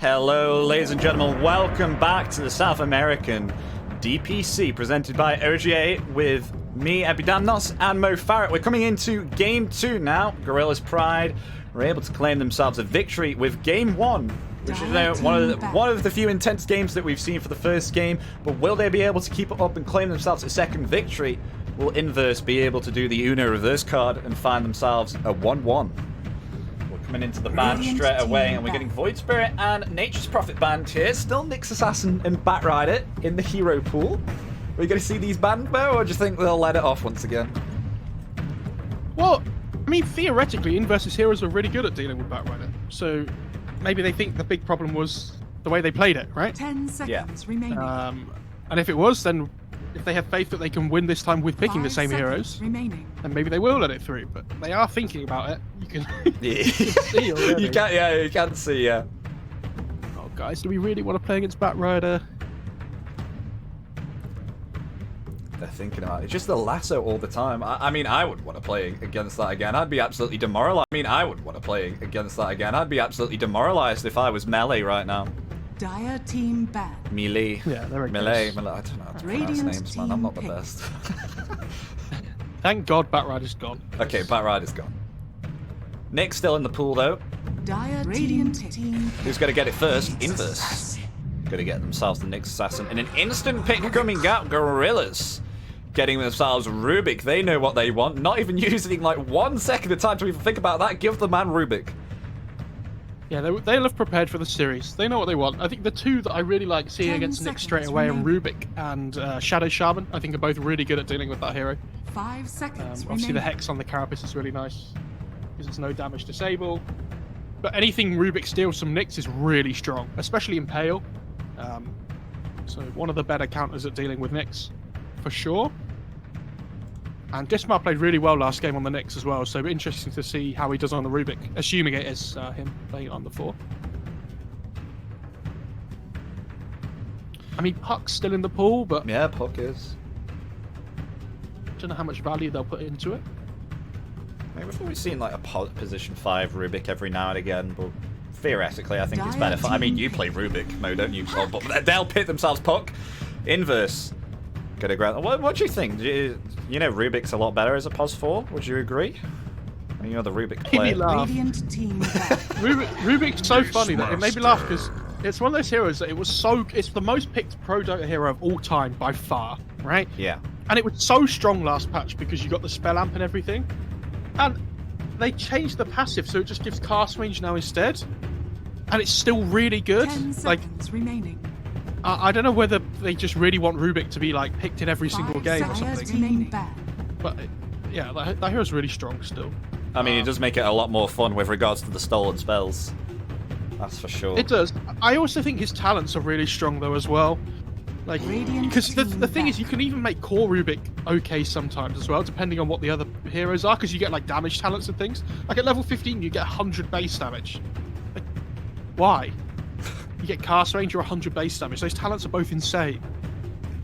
Hello, ladies and gentlemen. Welcome back to the South American DPC presented by OGA with me, Epidamnos, and Mo Farrett. We're coming into Game 2 now. Gorillaz-Pride were able to claim themselves a victory with Game 1, which is one of the few intense games that we've seen for the first game. But will they be able to keep it up and claim themselves a second victory? Will Inverse be able to do the Uno reverse card and find themselves a 1-1? Coming into the band straight away, and we're getting Void Spirit and Nature's Prophet banned here. Still Nyx Assassin and Batrider in the hero pool. Are we going to see these banned, Mo, or do you think they'll let it off once again? Well, I mean, theoretically, Inverse's heroes are really good at dealing with Batrider. So maybe they think the big problem was the way they played it, right? 10 seconds remaining. And if it was, then if they have faith that they can win this time with picking the same heroes, remaining. then maybe they will let it through. But they are thinking about it. You can, Yeah. you can see already. You can see, yeah. Oh, guys, do we really want to play against Batrider? They're thinking about it. It's just the lasso all the time. I mean, I would want to play against that again. I'd be absolutely demoralized. I'd be absolutely demoralized if I was melee right now. Dire team banned. Melee. Yeah, they're Melee. I don't know how to pronounce Radiant names, man. I'm not the team best. Thank God Batrider's gone. Okay, Batrider's gone. Nick's still in the pool, though. Dire Radiant team. Who's going to get it first? Inverse. Going to get themselves the Nyx Assassin. And an instant pick coming out. Gorillaz getting themselves Rubik. They know what they want. Not even using like 1 second of time to even think about that. Give the man Rubik. Yeah, they'll have prepared for the series. They know what they want. I think the two that I really like seeing against Nyx straight away are Rubik and Shadow Shaman. I think are both really good at dealing with that hero. 5 seconds Obviously the Hex on the Carapace is really nice, because it's no damage disable. But anything Rubik steals from Nyx is really strong, especially in Pale. So one of the better counters at dealing with Nyx, for sure. And Dismar played really well last game on the Nyx as well, so interesting to see how he does on the Rubik, assuming it is him playing it on the 4. I mean, Puck's still in the pool, but Yeah, Puck is. I don't know how much value they'll put into it. Maybe we've seen like a position 5 Rubik every now and again, but theoretically I think it's better for... I mean, you play Rubik, Mo, don't you? So, but they'll pit themselves Puck. Inverse. Gonna grab... What do you think? You know Rubik's a lot better as a pos 4? Would you agree? I mean, you're the Rubik Made me player. laugh. Radiant team banned. Rubik's so funny that it made me laugh because it's one of those heroes that it was so... It's the most picked pro Dota hero of all time by far, right? Yeah. And it was so strong last patch because you got the spell amp and everything. And they changed the passive so it just gives cast range now instead. And it's still really good. 10 seconds remaining. I don't know whether they just really want Rubik to be like picked in every single game or Dire something. team banned. But yeah, that hero's really strong still. I mean, it does make it a lot more fun with regards to the stolen spells. That's for sure. It does. I also think his talents are really strong though as well. Like, Radiant because the team thing is, you can even make core Rubik okay sometimes as well, depending on what the other heroes are, because you get like damage talents and things. Like at level 15, you get 100 base damage. Like, why? You get cast range or 100 base damage. Those talents are both insane.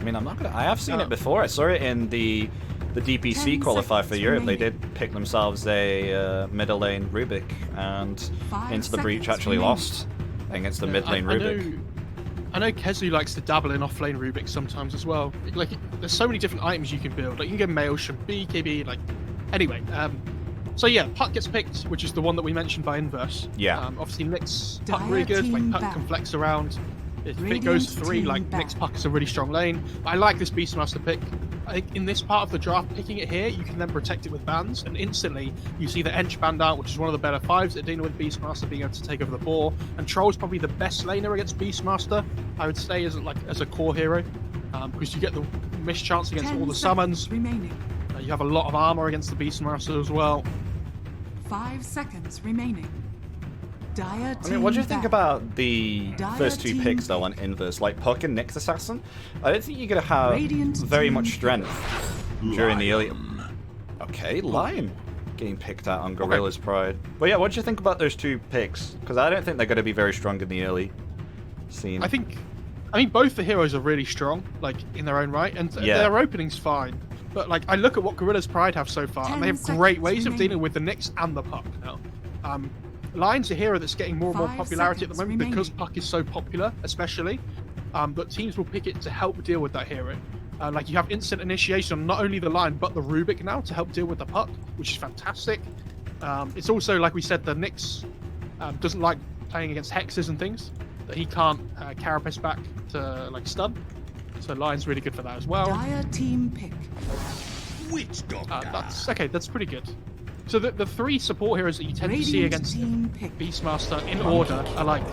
I mean, I have seen it before. I saw it in the DPC qualifier for Europe. They did pick themselves a middle lane Rubik, and 5 Into the Breach seconds actually remaining. lost against the mid lane Rubik. I know Kezu likes to dabble in off-lane Rubik sometimes as well. Like, there's so many different items you can build. Like, you can get Maelstrom, BKB, like... Anyway, so yeah, Puck gets picked, which is the one that we mentioned by Inverse. Yeah. Obviously, Nyx, Puck really good. Like, Puck can flex around. If it goes 3, like, Nyx Puck is a really strong lane. But I like this Beastmaster pick. I think in this part of the draft, picking it here, you can then protect it with bans, and instantly you see the Ench banned out, which is one of the better 5s at dealing with Beastmaster, being able to take over the boar. And Troll's probably the best laner against Beastmaster, I would say, as a core hero, because you get the mischance against all the summons. Remaining. You have a lot of armor against the Beastmaster as well. 5 seconds remaining. Dire I mean, what do you think banned. about the first 2 picks, though, on Inverse? Like Puck and Nyx Assassin? I don't think you're going to have Radiant very team much strength during the early... Okay, Lion getting picked out on Gorillaz-Pride. But yeah, what do you think about those 2 picks? Because I don't think they're going to be very strong in the early scene. I mean, both the heroes are really strong, like, in their own right, and their opening's fine. But, like, I look at what Gorillaz-Pride have so far, and they have great ways of dealing with the Nyx and the Puck now. Lion's a hero that's getting more and more 5 popularity at the seconds moment because remaining. Puck is so popular, especially. But teams will pick it to help deal with that hero. Like you have instant initiation on not only the Lion but the Rubik now to help deal with the Puck, which is fantastic. It's also, like we said, the Nyx doesn't like playing against hexes and things that he can't carapace back to like stun. So Lion's really good for that as well. Dire team pick. Witch Doctor. That's okay. That's pretty good. So the three support heroes that you tend to see Radiant against team pick. Beastmaster in order are like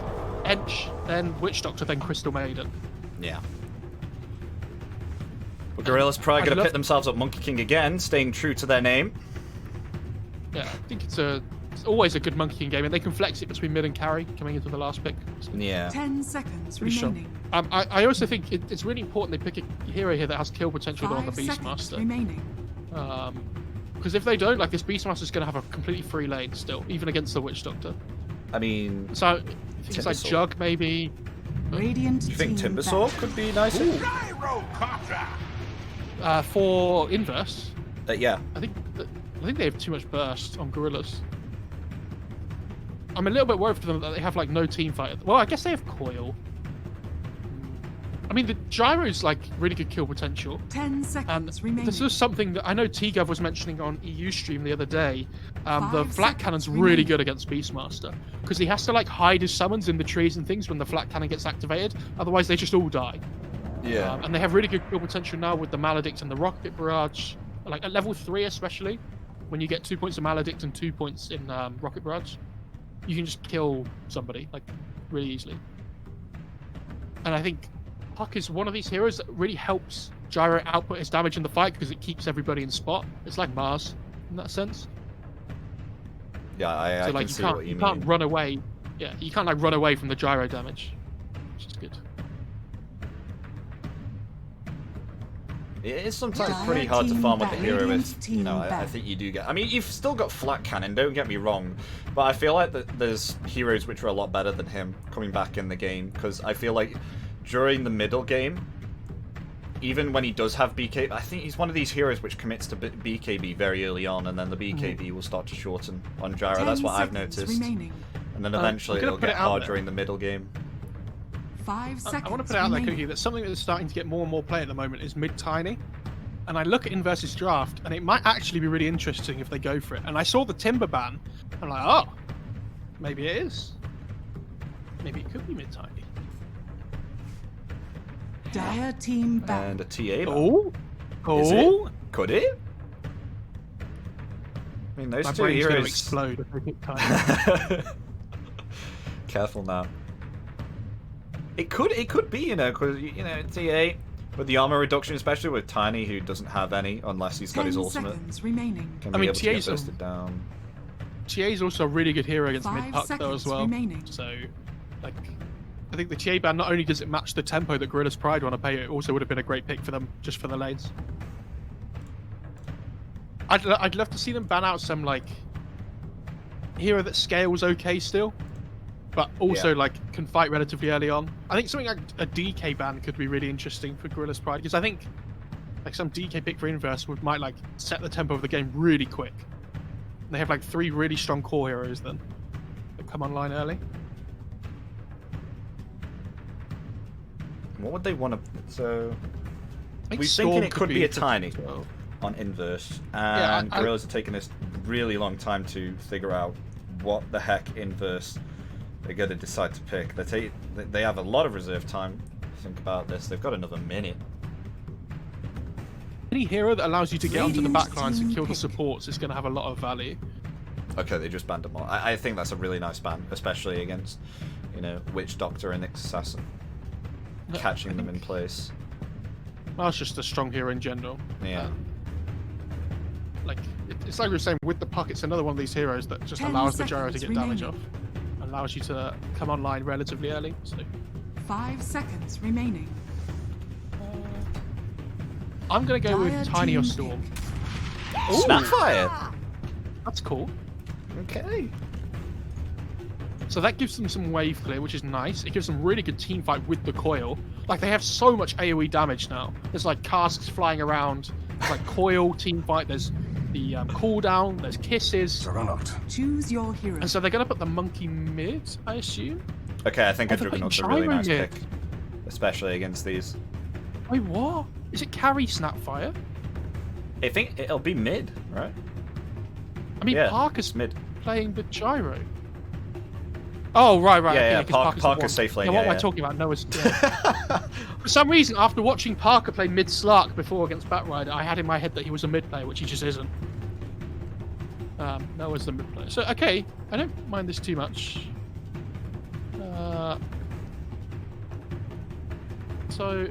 Ench, then Witch Doctor, then Crystal Maiden. Yeah. Well, Gorillaz-Pride going to pit themselves up Monkey King again, staying true to their name. Yeah, I think it's always a good Monkey King game, and they can flex it between mid and carry coming into the last pick. Yeah. 10 seconds Pretty remaining. strong. I also think it's really important they pick a hero here that has kill potential on the 5 seconds Beastmaster. remaining. Because if they don't, like this Beastmaster is going to have a completely free lane still, even against the Witch Doctor. I mean, So things like Timbersaw. Jug maybe. Radiant do you think team Timbersaw back. could be nicer? For Inverse, Yeah. I think they have too much burst on Gorillaz. I'm a little bit worried for them that they have like no team fight. Well, I guess they have Coil. I mean, the Gyro's like really good kill potential. 10 And seconds remaining. this is something that I know T-Gov was mentioning on EU stream the other day. The 5 Flat Cannon's seconds really remaining. good against Beastmaster because he has to like hide his summons in the trees and things when the Flat Cannon gets activated. Otherwise, they just all die. Yeah. And they have really good kill potential now with the Maledict and the Rocket Barrage. Like at level 3 especially, when you get 2 points of Maledict and 2 points in Rocket Barrage, you can just kill somebody like really easily. And I think Puck is one of these heroes that really helps Gyro output his damage in the fight because it keeps everybody in spot. It's like Mars in that sense. Yeah, I So like can you see can't what you you can't mean. run away. Yeah, you can't like run away from the Gyro damage, which is good. It is sometimes Dire pretty hard to team farm with the back. hero Radiant if, team I back. think you do get... I mean, you've still got Flat Cannon, don't get me wrong, but I feel like that there's heroes which are a lot better than him coming back in the game, because I feel like during the middle game, even when he does have BK, I think he's one of these heroes which commits to BKB very early on, and then the BKB will start to shorten on Gyro. 10 That's what I've seconds noticed. remaining. And then eventually I'm gonna it'll put get it out hard there. during the middle game. 5 seconds I want to put it out there, remaining. Cookie, that something that's starting to get more and more play at the moment is mid-tiny. And I look at Inverse's draft, and it might actually be really interesting if they go for it. And I saw the Timber ban, I'm like, oh, maybe it is. Maybe it could be mid-tiny. Dire team back. And a TA. Oh, Is oh, it? Could it? I mean, those my two brain's going to heroes... explode if they pick tiny. Careful now. It could be, you know, because, you know, TA, with the armor reduction, especially with Tiny, who doesn't have any, unless he's got 10 his ultimate, seconds remaining. can I be mean, able to get TA's a- bursted down. TA is also a really good hero against 5 mid-puck, though, seconds as well. remaining. So, like, I think the TA ban, not only does it match the tempo that Gorillaz-Pride want to pay, it also would have been a great pick for them, just for the lanes. I'd love to see them ban out some, like, hero that scales okay still, but also, Yeah. like, can fight relatively early on. I think something like a DK ban could be really interesting for Gorillaz-Pride, because I think, like, some DK pick for Inverse might, like, set the tempo of the game really quick. They have, like, 3 really strong core heroes then that come online early. What would they want to... So, I think we're Storm thinking it could be a good Tiny as well. on Inverse, Yeah, and Gorillaz are taking this really long time to figure out what the heck Inverse they're going to decide to pick. They have a lot of reserve time. Think about this. They've got another minute. Any hero that allows you to get onto the Radiant backlines and team kill the pick. supports is going to have a lot of value. Okay, they just banned them all. I think that's a really nice ban, especially against, you know, Witch Doctor and Assassin. No, Catching I them in think- place. Well, it's just a strong hero in general. Yeah. Like, it's like we were saying, with the puck, it's another one of these heroes that just 10 allows the gyro to seconds get damage remaining. off. Allows you to come online relatively early. So 5 seconds remaining. I'm going to go Dire with Tiny or team Storm. pick. Snapfire! That's cool. Okay. So that gives them some wave clear, which is nice. It gives them really good team fight with the coil. Like, they have so much AoE damage now. There's like casks flying around. There's like coil, team fight. There's the cooldown. There's kisses. Choose your hero. And so they're going to put the monkey mid, I assume. Okay, I think a they're putting Juggernaut's a really Gyro nice mid. pick, especially against these. Wait, what? Is it carry Snapfire? I think it'll be mid, right? I mean, Yeah, Parker's mid. playing the gyro. Oh, right. Yeah, okay, yeah, 'cause Parker's the one. safe lane, Yeah, what yeah, am I talking about? Noah's. Yeah. For some reason, after watching Parker play mid Slark before against Batrider, I had in my head that he was a mid player, which he just isn't. Noah's the mid player. So, okay, I don't mind this too much. So,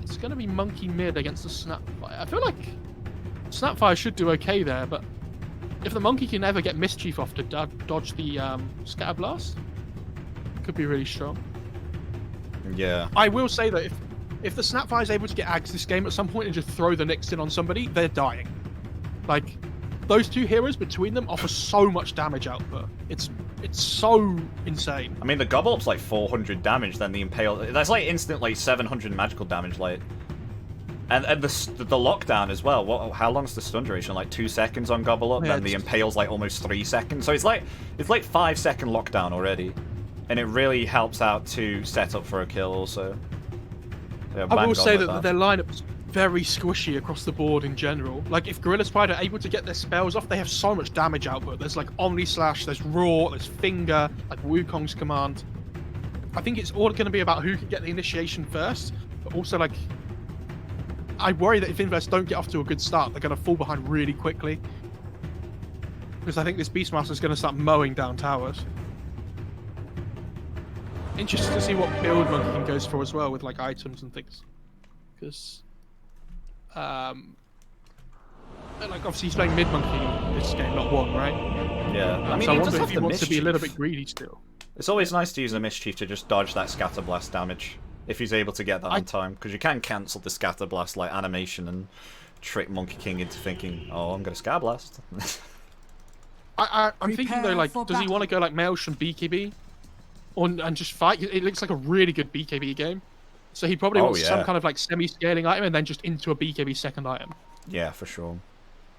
it's going to be monkey mid against the Snapfire. I feel like Snapfire should do okay there, but if the monkey can ever get Mischief off to dodge the Scatter Blast, it could be really strong. Yeah. I will say that if the Snapfire is able to get Ags this game at some point and just throw the Nixon on somebody, they're dying. Like, those two heroes between them offer so much damage output. It's so insane. I mean, the Gobble Up's like 400 damage, then the Impale... That's like instantly 700 magical damage, like... And the lockdown as well. How long's the stun duration? Like 2 seconds on Gobble Up, Yeah, then the Impale's like almost 3 seconds. So it's like 5-second lockdown already. And it really helps out to set up for a kill also. Yeah, I will say that their lineup's very squishy across the board in general. Like, if Gorillaz-Pride are able to get their spells off, they have so much damage output. There's like Omni Slash, there's Raw, there's Finger, like Wukong's command. I think it's all going to be about who can get the initiation first, but also like, I worry that if Inverse don't get off to a good start, they're going to fall behind really quickly. Because I think this Beastmaster is going to start mowing down towers. Interested to see what build Monkey goes for as well with like items and things. Because, like obviously he's playing mid Monkey this game, not one, right? Yeah, I mean, so I he wonder does if have he the wants to be a little Mischief. bit greedy still. It's always nice to use the Mischief to just dodge that Scatter Blast damage. If he's able to get that on time. Because you can cancel the Scatter Blast like animation and trick Monkey King into thinking, oh, I'm going to Scatter Blast. I'm thinking though, like, does he want to go like Maelstrom BKB? And just fight? It looks like a really good BKB game. So he probably wants some kind of like semi-scaling item and then just into a BKB second item. Yeah, for sure.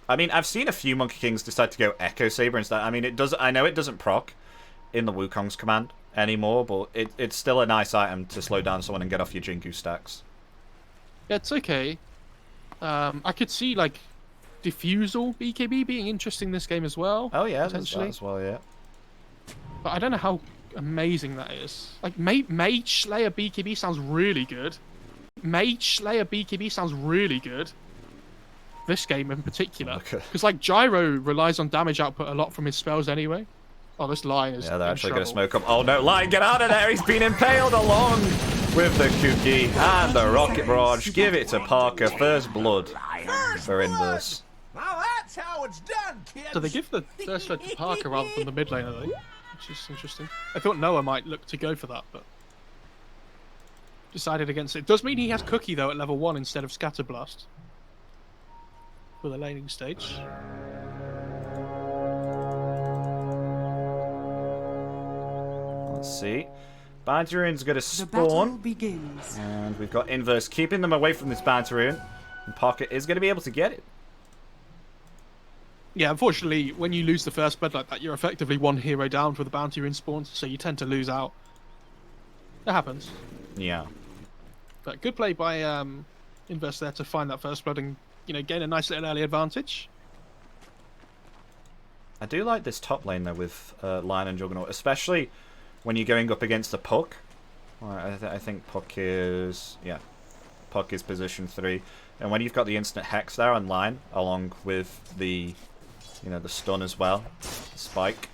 I mean, I've seen a few Monkey Kings decide to go Echo Saber instead. I mean, it does. I know it doesn't proc in the Wukong's command anymore, but it's still a nice item to slow down someone and get off your Jingu stacks. Yeah, it's okay. I could see like Diffusal BKB being interesting this game as well. Oh yeah, potentially as well, yeah. But I don't know how amazing that is. Like Mage Slayer BKB sounds really good. Mage Slayer BKB sounds really good. This game in particular, because like Gyro relies on damage output a lot from his spells anyway. Oh, this Lion is. Yeah, they're actually going to trouble. smoke up. Oh no, Lion, get out of there! He's been impaled along with the Kuki and the Rocket Barrage. Give it to Parker. First blood for Inverse. Now that's how it's done, kids. So they give the first blood to Parker rather than the mid lane, I think, which is interesting. I thought Noah might look to go for that, but decided against it. Does mean he has Cookie though at level 1 instead of Scatterblast for the laning stage. Let's see. Bounty Rune's going to The battle spawn. begins. And we've got Inverse keeping them away from this Bounty Rune. And Parker is going to be able to get it. Yeah, unfortunately, when you lose the first blood like that, you're effectively one hero down for the bounty rune spawns, so you tend to lose out. That happens. Yeah. But good play by Inverse there to find that first blood and, you know, gain a nice little early advantage. I do like this top lane though with Lion and Juggernaut, especially when you're going up against a Puck. I think Puck is position 3, and when you've got the instant hex there on Lion, along with the, you know, the stun as well, the spike,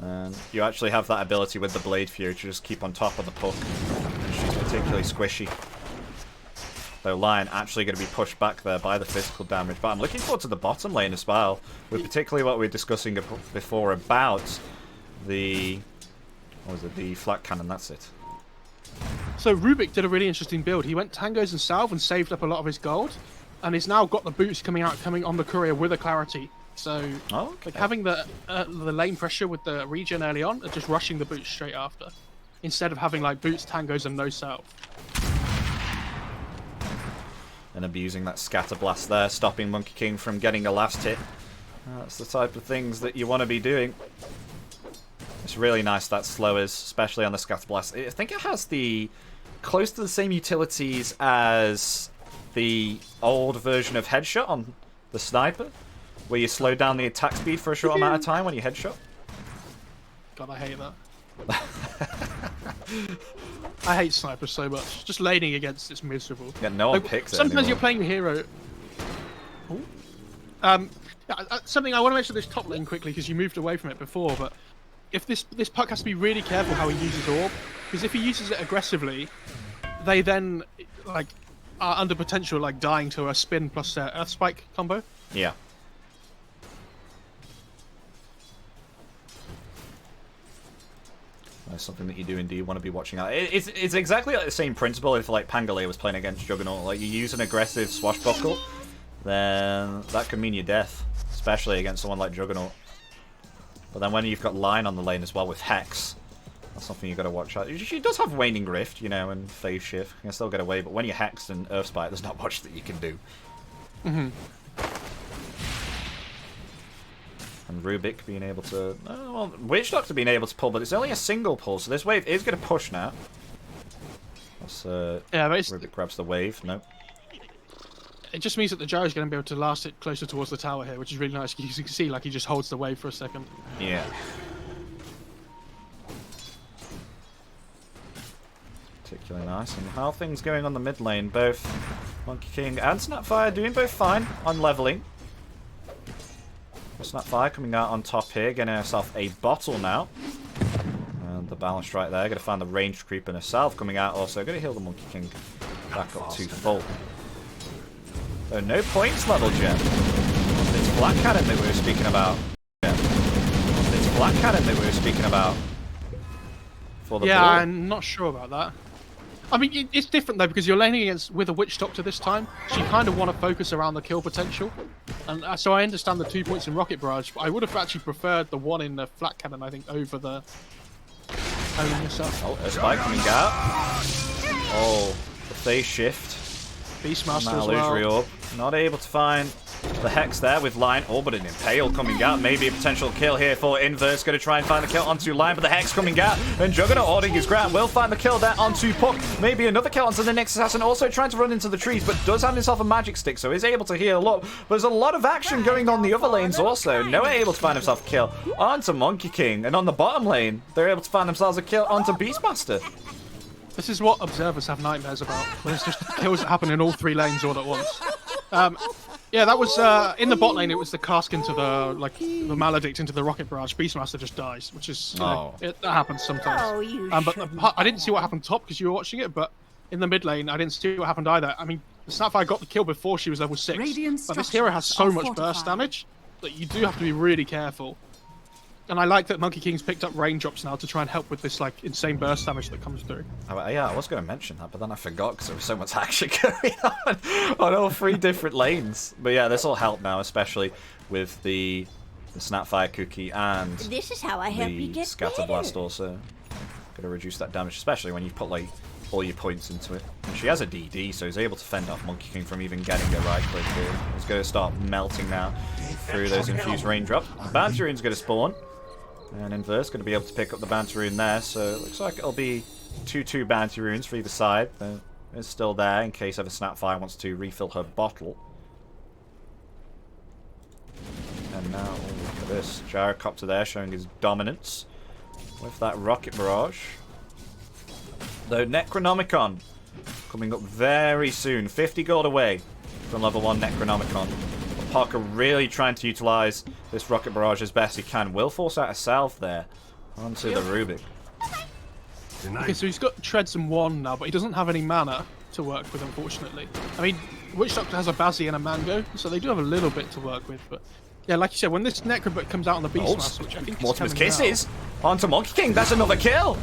and you actually have that ability with the Blade Fury to just keep on top of the Puck. And she's particularly squishy. Though Lion actually going to be pushed back there by the physical damage. But I'm looking forward to the bottom lane as well, with particularly what we were discussing before about the, what was it, the flat cannon. That's it. So Rubik did a really interesting build. He went Tangos and Salve and saved up a lot of his gold, and he's now got the boots coming on the courier with a Clarity. So like having the lane pressure with the regen early on, and just rushing the boots straight after, instead of having like boots, Tangos, and no Salve. and abusing that scatter blast there, stopping Monkey King from getting a last hit. That's the type of things that you want to be doing. It's really nice that slowers, especially on the scatter blast. I think it has the close to the same utilities as the old version of headshot on the sniper, where you slow down the attack speed for a short amount of time when you headshot. God, I hate that. I hate snipers so much. Just laning against it's miserable. Yeah, no one picks it Sometimes anymore. you're playing a hero. Something I want to mention this top lane quickly because you moved away from it before, but if this puck has to be really careful how he uses orb, because if he uses it aggressively, they then like are under potential like dying to a spin plus earth spike combo. Yeah. That's something that you do indeed want to be watching out. It's exactly like the same principle if like Pangolier was playing against Juggernaut. Like you use an aggressive swashbuckle, then that could mean your death, especially against someone like Juggernaut. But then when you've got Line on the lane as well with Hex, that's something you've got to watch out. She does have Waning Rift, you know, and Phase Shift. You can still get away, but when you're Hexed and Earth Spike, there's not much that you can do. Mm-hmm. And Rubik being able to... well, Witch Doctor being able to pull, but it's only a single pull, so this wave is going to push now. That's, yeah, but Rubik grabs the wave. Nope. It just means that the gyro is going to be able to last it closer towards the tower here, which is really nice. You can see like he just holds the wave for a second. Yeah. Particularly nice. And how are things going on the mid lane? Both Monkey King and Snapfire doing both fine on leveling. Snapfire coming out on top here, getting herself a bottle now. And the balance right there. Going to find the ranged creep in herself coming out also. Going to heal the Monkey King back up to full. So no points level yet. It's Black Cannon that we were speaking about. It's Black Cannon that we were speaking about. For the yeah, ball. I'm not sure about that. I mean, it's different though because you're laning against with a Witch Doctor this time. So you kind of want to focus around the kill potential, and so I understand the 2 points in Rocket Barrage. But I would have actually preferred the one in the Flat Cannon, I think, over the owning yourself. Oh, a spike coming out. Oh, the phase shift. Beastmaster as Illusory well. Orb. Not able to find the Hex there with Line. Oh, but an Impale coming out. Maybe a potential kill here for Inverse. Going to try and find the kill onto Line, but the Hex coming out. And Juggernaut holding his ground. Will find the kill there onto Puck. Maybe another kill onto the next Assassin. Also trying to run into the trees, but does have himself a magic stick, so is able to heal up. But there's a lot of action going on the other lanes also. Noah able to find himself a kill onto Monkey King. And on the bottom lane, they're able to find themselves a kill onto Beastmaster. This is what observers have nightmares about. When it's just kills that happen in all 3 lanes all at once. Yeah, that was in the bot lane. It was the cask into the the Maledict into the Rocket Barrage. Beastmaster just dies, which is that happens sometimes. Oh, you but I didn't see what happened top because you were watching it. But in the mid lane, I didn't see what happened either. I mean, the Snapfire got the kill before she was level 6. Radiant But this hero has so structures are much burst fortified. damage that you do have to be really careful. And I like that Monkey King's picked up raindrops now to try and help with this like insane burst damage that comes through. Oh, yeah, I was going to mention that, but then I forgot because there was so much action going on all 3 different lanes. But yeah, this will help now, especially with the Snapfire Cookie and This is how I help you the get Scatter Blast better. also. Going to reduce that damage, especially when you put like all your points into it. And she has a DD, so he's able to fend off Monkey King from even getting a right click here. He's going to start melting now through those infused raindrops. Bounty Rune's going to spawn. And Inverse going to be able to pick up the Bounty Rune there, so it looks like it'll be 2-2 Bounty Runes for either side. It's still there in case ever Snapfire wants to refill her bottle. And now, oh, look at this. Gyrocopter there showing his dominance with that Rocket Barrage. Though Necronomicon coming up very soon. 50 gold away from level 1 Necronomicon. Parker really trying to utilize this Rocket Barrage as best he can. Will force out a salve there onto the Rubik. Okay, so he's got Treads and 1 now, but he doesn't have any mana to work with, unfortunately. I mean, Witch Doctor has a Bazzi and a Mango, so they do have a little bit to work with, but... Yeah, like you said, when this Necrobit comes out on the Beastmaster, which I think is Mortimer's coming Kisses now, onto Monkey King. That's another kill.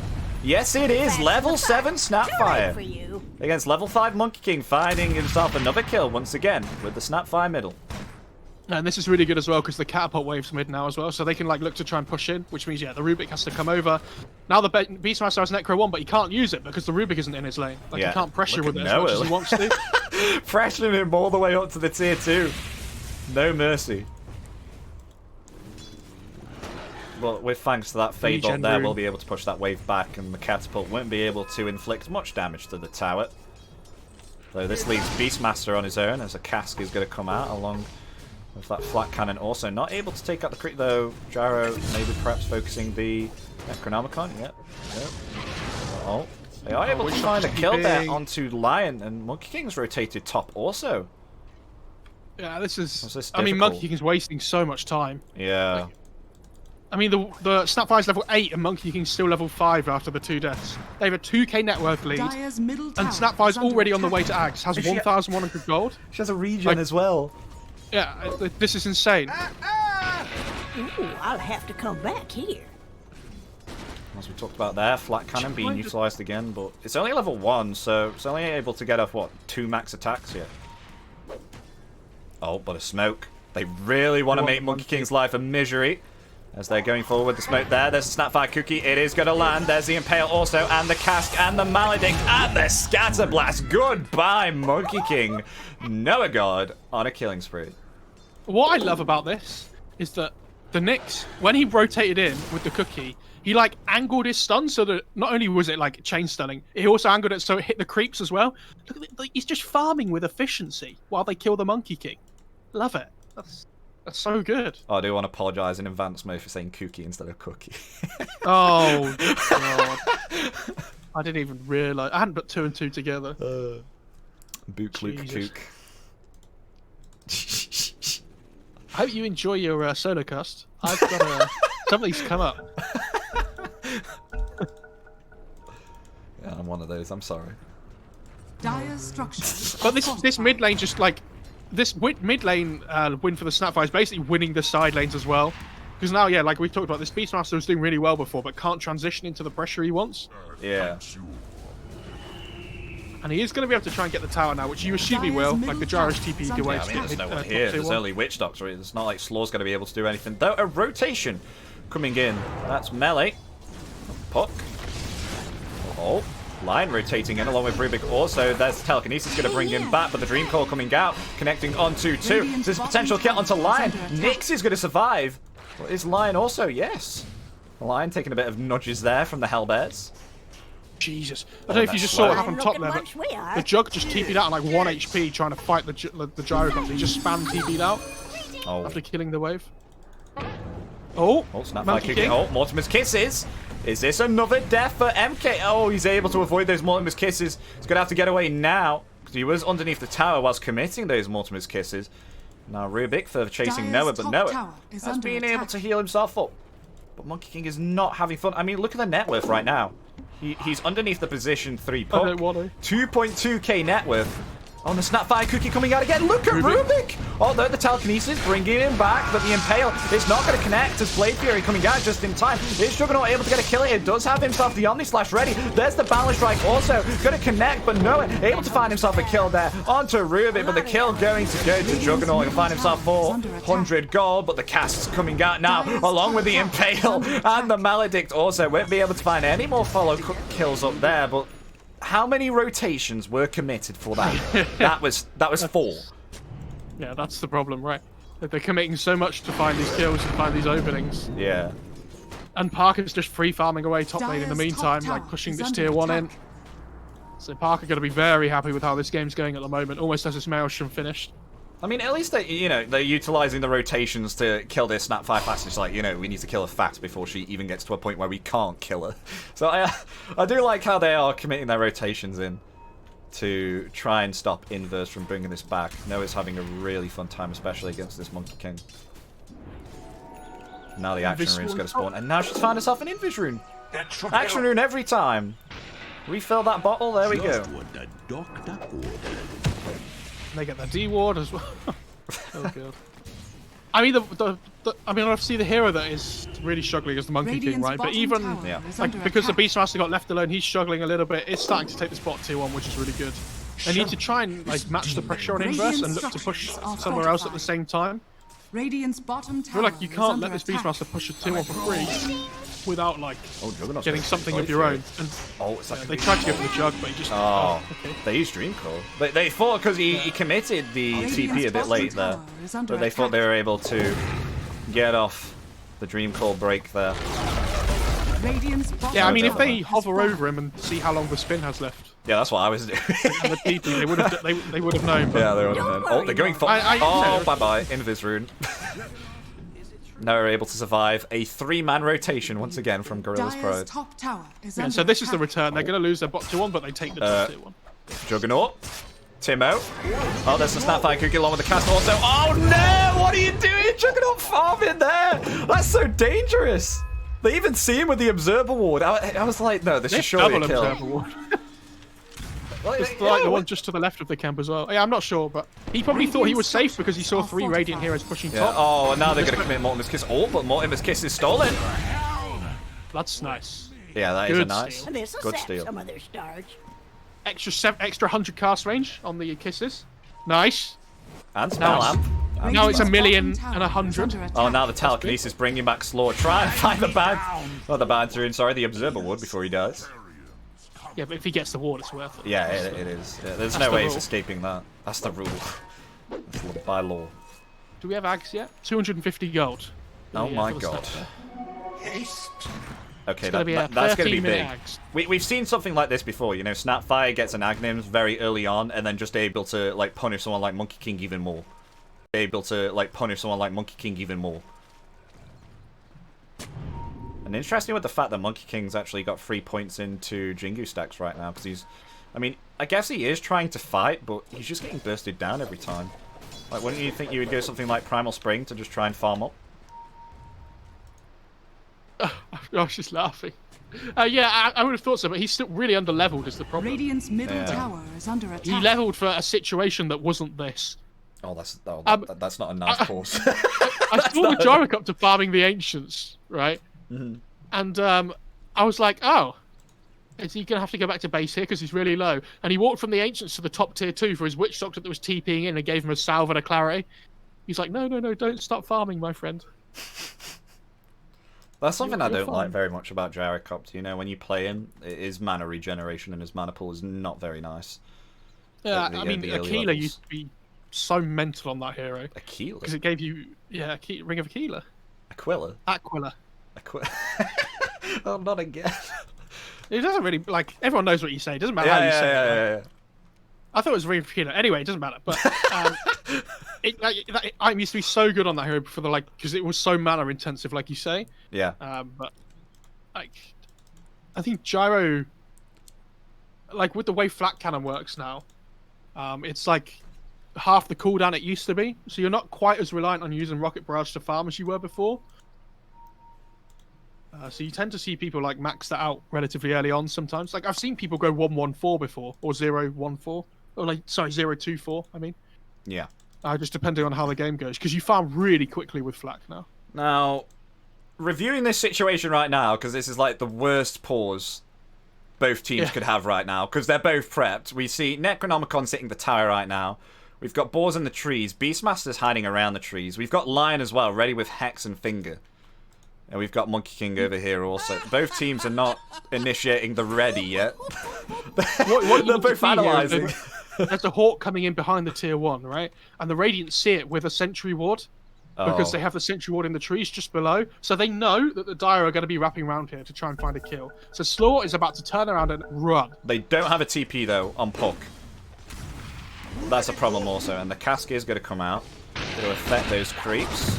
Yes, it is. Level 7 For Snapfire you. against level 5 Monkey King, finding himself another kill once again with the Snapfire middle. And this is really good as well because the catapult wave's mid now as well, so they can like look to try and push in, which means, yeah, the Rubik has to come over. Now the Beastmaster has Necro 1, but he can't use it because the Rubik isn't in his lane. Like, he can't pressure with it as much as he wants to. Pressuring him all the way up to the tier 2. No mercy. Well, with thanks to that Fade Bolt there, we'll be able to push that wave back, and the catapult won't be able to inflict much damage to the tower. So this leaves Beastmaster on his own, as a cask is going to come out along with that flat cannon. Also not able to take out the crit though. Gyro maybe perhaps focusing the Necronomicon. Yep. Oh, they are able to find a kill there onto Lion, and Monkey King's rotated top also. Yeah, this is. I mean, Monkey King's wasting so much time. Yeah. Like, I mean, the Snapfire's level 8 and Monkey King's still level 5 after the 2 deaths. They have a 2k net worth lead, and Snapfire's already on the way to Axe. Has 1,100 gold. She has a regen as well. Yeah, this is insane. Ooh, I'll have to come back here. As we talked about there, flat cannon being utilised again, but it's only level 1, so it's only able to get off, what, 2 max attacks here. Oh, but a smoke. They really want to make Monkey King's life a misery. As they're going forward with the smoke there, there's a Snapfire Cookie. It is going to land. There's the Impale also, and the Cask, and the Maledict, and the Scatterblast. Goodbye, Monkey King. Noah God on a killing spree. What I love about this is that the Nyx, when he rotated in with the Cookie, he like angled his stun so that not only was it like chain stunning, he also angled it so it hit the creeps as well. Look at it, he's just farming with efficiency while they kill the Monkey King. Love it. That's so good. Oh, I do want to apologise in advance, Mo, for saying Cookie instead of Cookie. Oh, God. I didn't even realise. I hadn't put 2 and 2 together. Boot Luke Cook. I hope you enjoy your solo cast. I've got something's come up. Yeah, I'm one of those. I'm sorry. Dire structure. But this mid lane just like this mid lane win for the Snapfire is basically winning the side lanes as well. Because now, yeah, like we talked about, this Beastmaster was doing really well before, but can't transition into the pressure he wants. Yeah. And he is going to be able to try and get the tower now, which you assume he will. Like the Gyro's TP'd away. Yeah, I mean, there's no one here. There's only Witch Doctor. It's not like Slaw's going to be able to do anything. Though a rotation coming in. That's melee. Puck. Oh. Lion rotating in along with Rubik also. There's Telekinesis going to bring him back, but the Dream Core coming out, connecting onto 2. There's a potential kill onto Lion. Nyx is going to survive. Well, is Lion also? Yes. Lion taking a bit of nudges there from the Hellbears. Jesus. I don't know if you just saw what happened top there, but the Jug just TP'd out on like 1 HP trying to fight the Gyro Doctor. He just spam TP'd out after killing the wave. Oh, Snapfire kicking. Oh, Mortimer's Kisses. Is this another death for MK? Oh, he's able to avoid those Mortimer's Kisses. He's going to have to get away now, because he was underneath the tower whilst committing those Mortimer's Kisses. Now Rubik for chasing Noah, but Noah has been able to heal himself up. But Monkey King is not having fun. I mean, look at the net worth right now. He's underneath the position 3 puck. 2.2k net worth. Oh, and the Snapfire Cookie coming out again. Look at Rubik! Although the Telekinesis bringing him back, but the Impale is not going to connect as Blade Fury coming out just in time. Is Juggernaut able to get a kill here? Does have himself the Omni Slash ready. There's the Balance Strike also going to connect, but Noah able to find himself a kill there onto Rubik, but the kill going to go to Juggernaut. He'll find himself 400 gold, but the Cast's coming out now along with the Impale and the Maledict also. Won't be able to find any more follow kills up there, but how many rotations were committed for that? that was 4. Yeah, that's the problem, right? They're committing so much to find these kills and find these openings. Yeah. And Parker's just free farming away top lane in the meantime, like pushing this tier 1 in. So Parker going to be very happy with how this game's going at the moment. Almost has his Maelstrom finished. I mean, at least they're utilizing the rotations to kill this Snapfire fast. It's like, we need to kill her fast before she even gets to a point where we can't kill her. So I do like how they are committing their rotations in to try and stop Inverse from bringing this back. Noah's having a really fun time, especially against this Monkey King. Now the Action Rune's going to spawn, and now she's found herself an Invis Rune. Action Rune every time. Refill that bottle, there we go. They get the D ward as well. Oh god. I mean, obviously the hero that is really struggling is the Monkey King, right? But even because the Beastmaster got left alone, he's struggling a little bit. It's starting to take the spot tier 1, which is really good. They need to try and match the pressure on Inverse and look to push somewhere else at the same time. Radiant's bottom I tower feel like you is can't under let this attack. Beastmaster push a 2-1 for free without like Oh, Juggernaut's getting gonna something go of your for own. it. And Oh, it's like they tried to go for the jug, but he just. Oh, okay. they used Dream Call. They thought because he committed the TP a bit late there, but they thought they were able to get off the Dream Call break there. Radiant's bottom Yeah, I mean, if tower they has hover fallen. over him and see how long the spin has left, Yeah, that's what I was doing. and the TP, they would have known. But Yeah, they would have known. Oh, they're going for. Oh, bye bye. Invis rune. Now we're able to survive a 3-man rotation once again from Dire's Gorillaz-Pride. top tower is Yeah, under so this is the attack. return. They're going to lose their bot 2-1, but they take the top 2-1. Juggernaut. Timo. Oh, there's the Snapfire cookie along with the cast also. Oh no! What are you doing? Juggernaut farming there! That's so dangerous! They even see him with the Observer Ward. I was like, no, this is surely a kill. Observer Ward. It's like the one just to the left of the camp as well. Yeah, I'm not sure, but he probably thought he was safe because he saw 3 Radiant Heroes pushing Yeah. top. Oh, and now they're going to commit Mortimer's Kiss. Oh, but Mortimer's Kiss is stolen. That's nice. Yeah, that is a Good nice. steal. This'll Good sap steal. some of their starch. Extra 100 cast range on the kisses. Nice. And Spell Amp. Now it's Radiant's 1,000,000 bottom and tower is 100. under attack. Oh, now the Telekinesis bringing back Slaw. Try and find the bad. Not the bad rune, sorry, the Observer Ward before he dies. Yeah, but if he gets the ward, it's worth it. Yeah, it is. Yeah, there's That's no the way he's rule. escaping that. That's the rule. That's by law. Do we have Ags yet? 250 gold. Oh Yeah, my for the god. stuff there. Okay, gonna be a that's going to be 13-minute big. Ags. We've seen something like this before. You know, Snapfire gets an Agnim very early on and then just able to like punish someone like Monkey King even more. Able to like punish someone like Monkey King even more. And interesting with the fact that Monkey King's actually got 3 points into Jingu stacks right now because he's, I mean, I guess he is trying to fight, but he's just getting bursted down every time. Like, wouldn't you think you would go something like Primal Spring to just try and farm up? I was just laughing. Yeah, I would have thought so, but he's still really under-leveled is the problem. Radiant's middle Yeah. tower is under attack. He leveled for a situation that wasn't this. Oh, that's not a nice pause. I saw the Gyro up to farming the Ancients, right? And I was like, oh, is he going to have to go back to base here because he's really low? And he walked from the Ancients to the top tier 2 for his Witch Doctor that was TPing in and gave him a salve and a clarity. He's like, no, don't stop farming, my friend. That's something I You're don't like fine. very much about Gyrocopter. You know, when you play him, his mana regeneration and his mana pool is not very nice. Yeah, At the- I mean, the early Aquila levels. used to be so mental on that hero Aquila? because it gave you, yeah, Ring of Aquila. Aquila? Aquila. Oh, not again. It doesn't really, like, everyone knows what you say. It doesn't matter Yeah, how you yeah, say it. yeah, right? yeah. I thought it was Ring of Aquila. Anyway, it doesn't matter. But I used to be so good on that hero for the, like, because it was so mana intensive, like you say. Yeah. But like, I think Gyro, like with the way Flat Cannon works now, it's like half the cooldown it used to be. So you're not quite as reliant on using Rocket Barrage to farm as you were before. So you tend to see people like max that out relatively early on sometimes. Like I've seen people go 1-1-4 before, or 0-1-4, or like, sorry, 0-2-4, I mean. Yeah. Just depending on how the game goes, because you farm really quickly with Flak now. Now, reviewing this situation right now, because this is like the worst pause both teams could have right now, because they're both prepped. We see Necronomicon sitting the tower right now. We've got Boars in the trees. Beastmaster's hiding around the trees. We've got Lion as well, ready with Hex and Finger. And we've got Monkey King over here also. Both teams are not initiating the ready yet. What They're both analysing. There's a Hawk coming in behind the tier 1, right? And the Radiant see it with a Sentry Ward. Because they have the Sentry Ward in the trees just below. So they know that the Dire are going to be wrapping around here to try and find a kill. So Slaw is about to turn around and run. They don't have a TP though on Puck. That's a problem also. And the Cask is going to come out. It'll affect those creeps.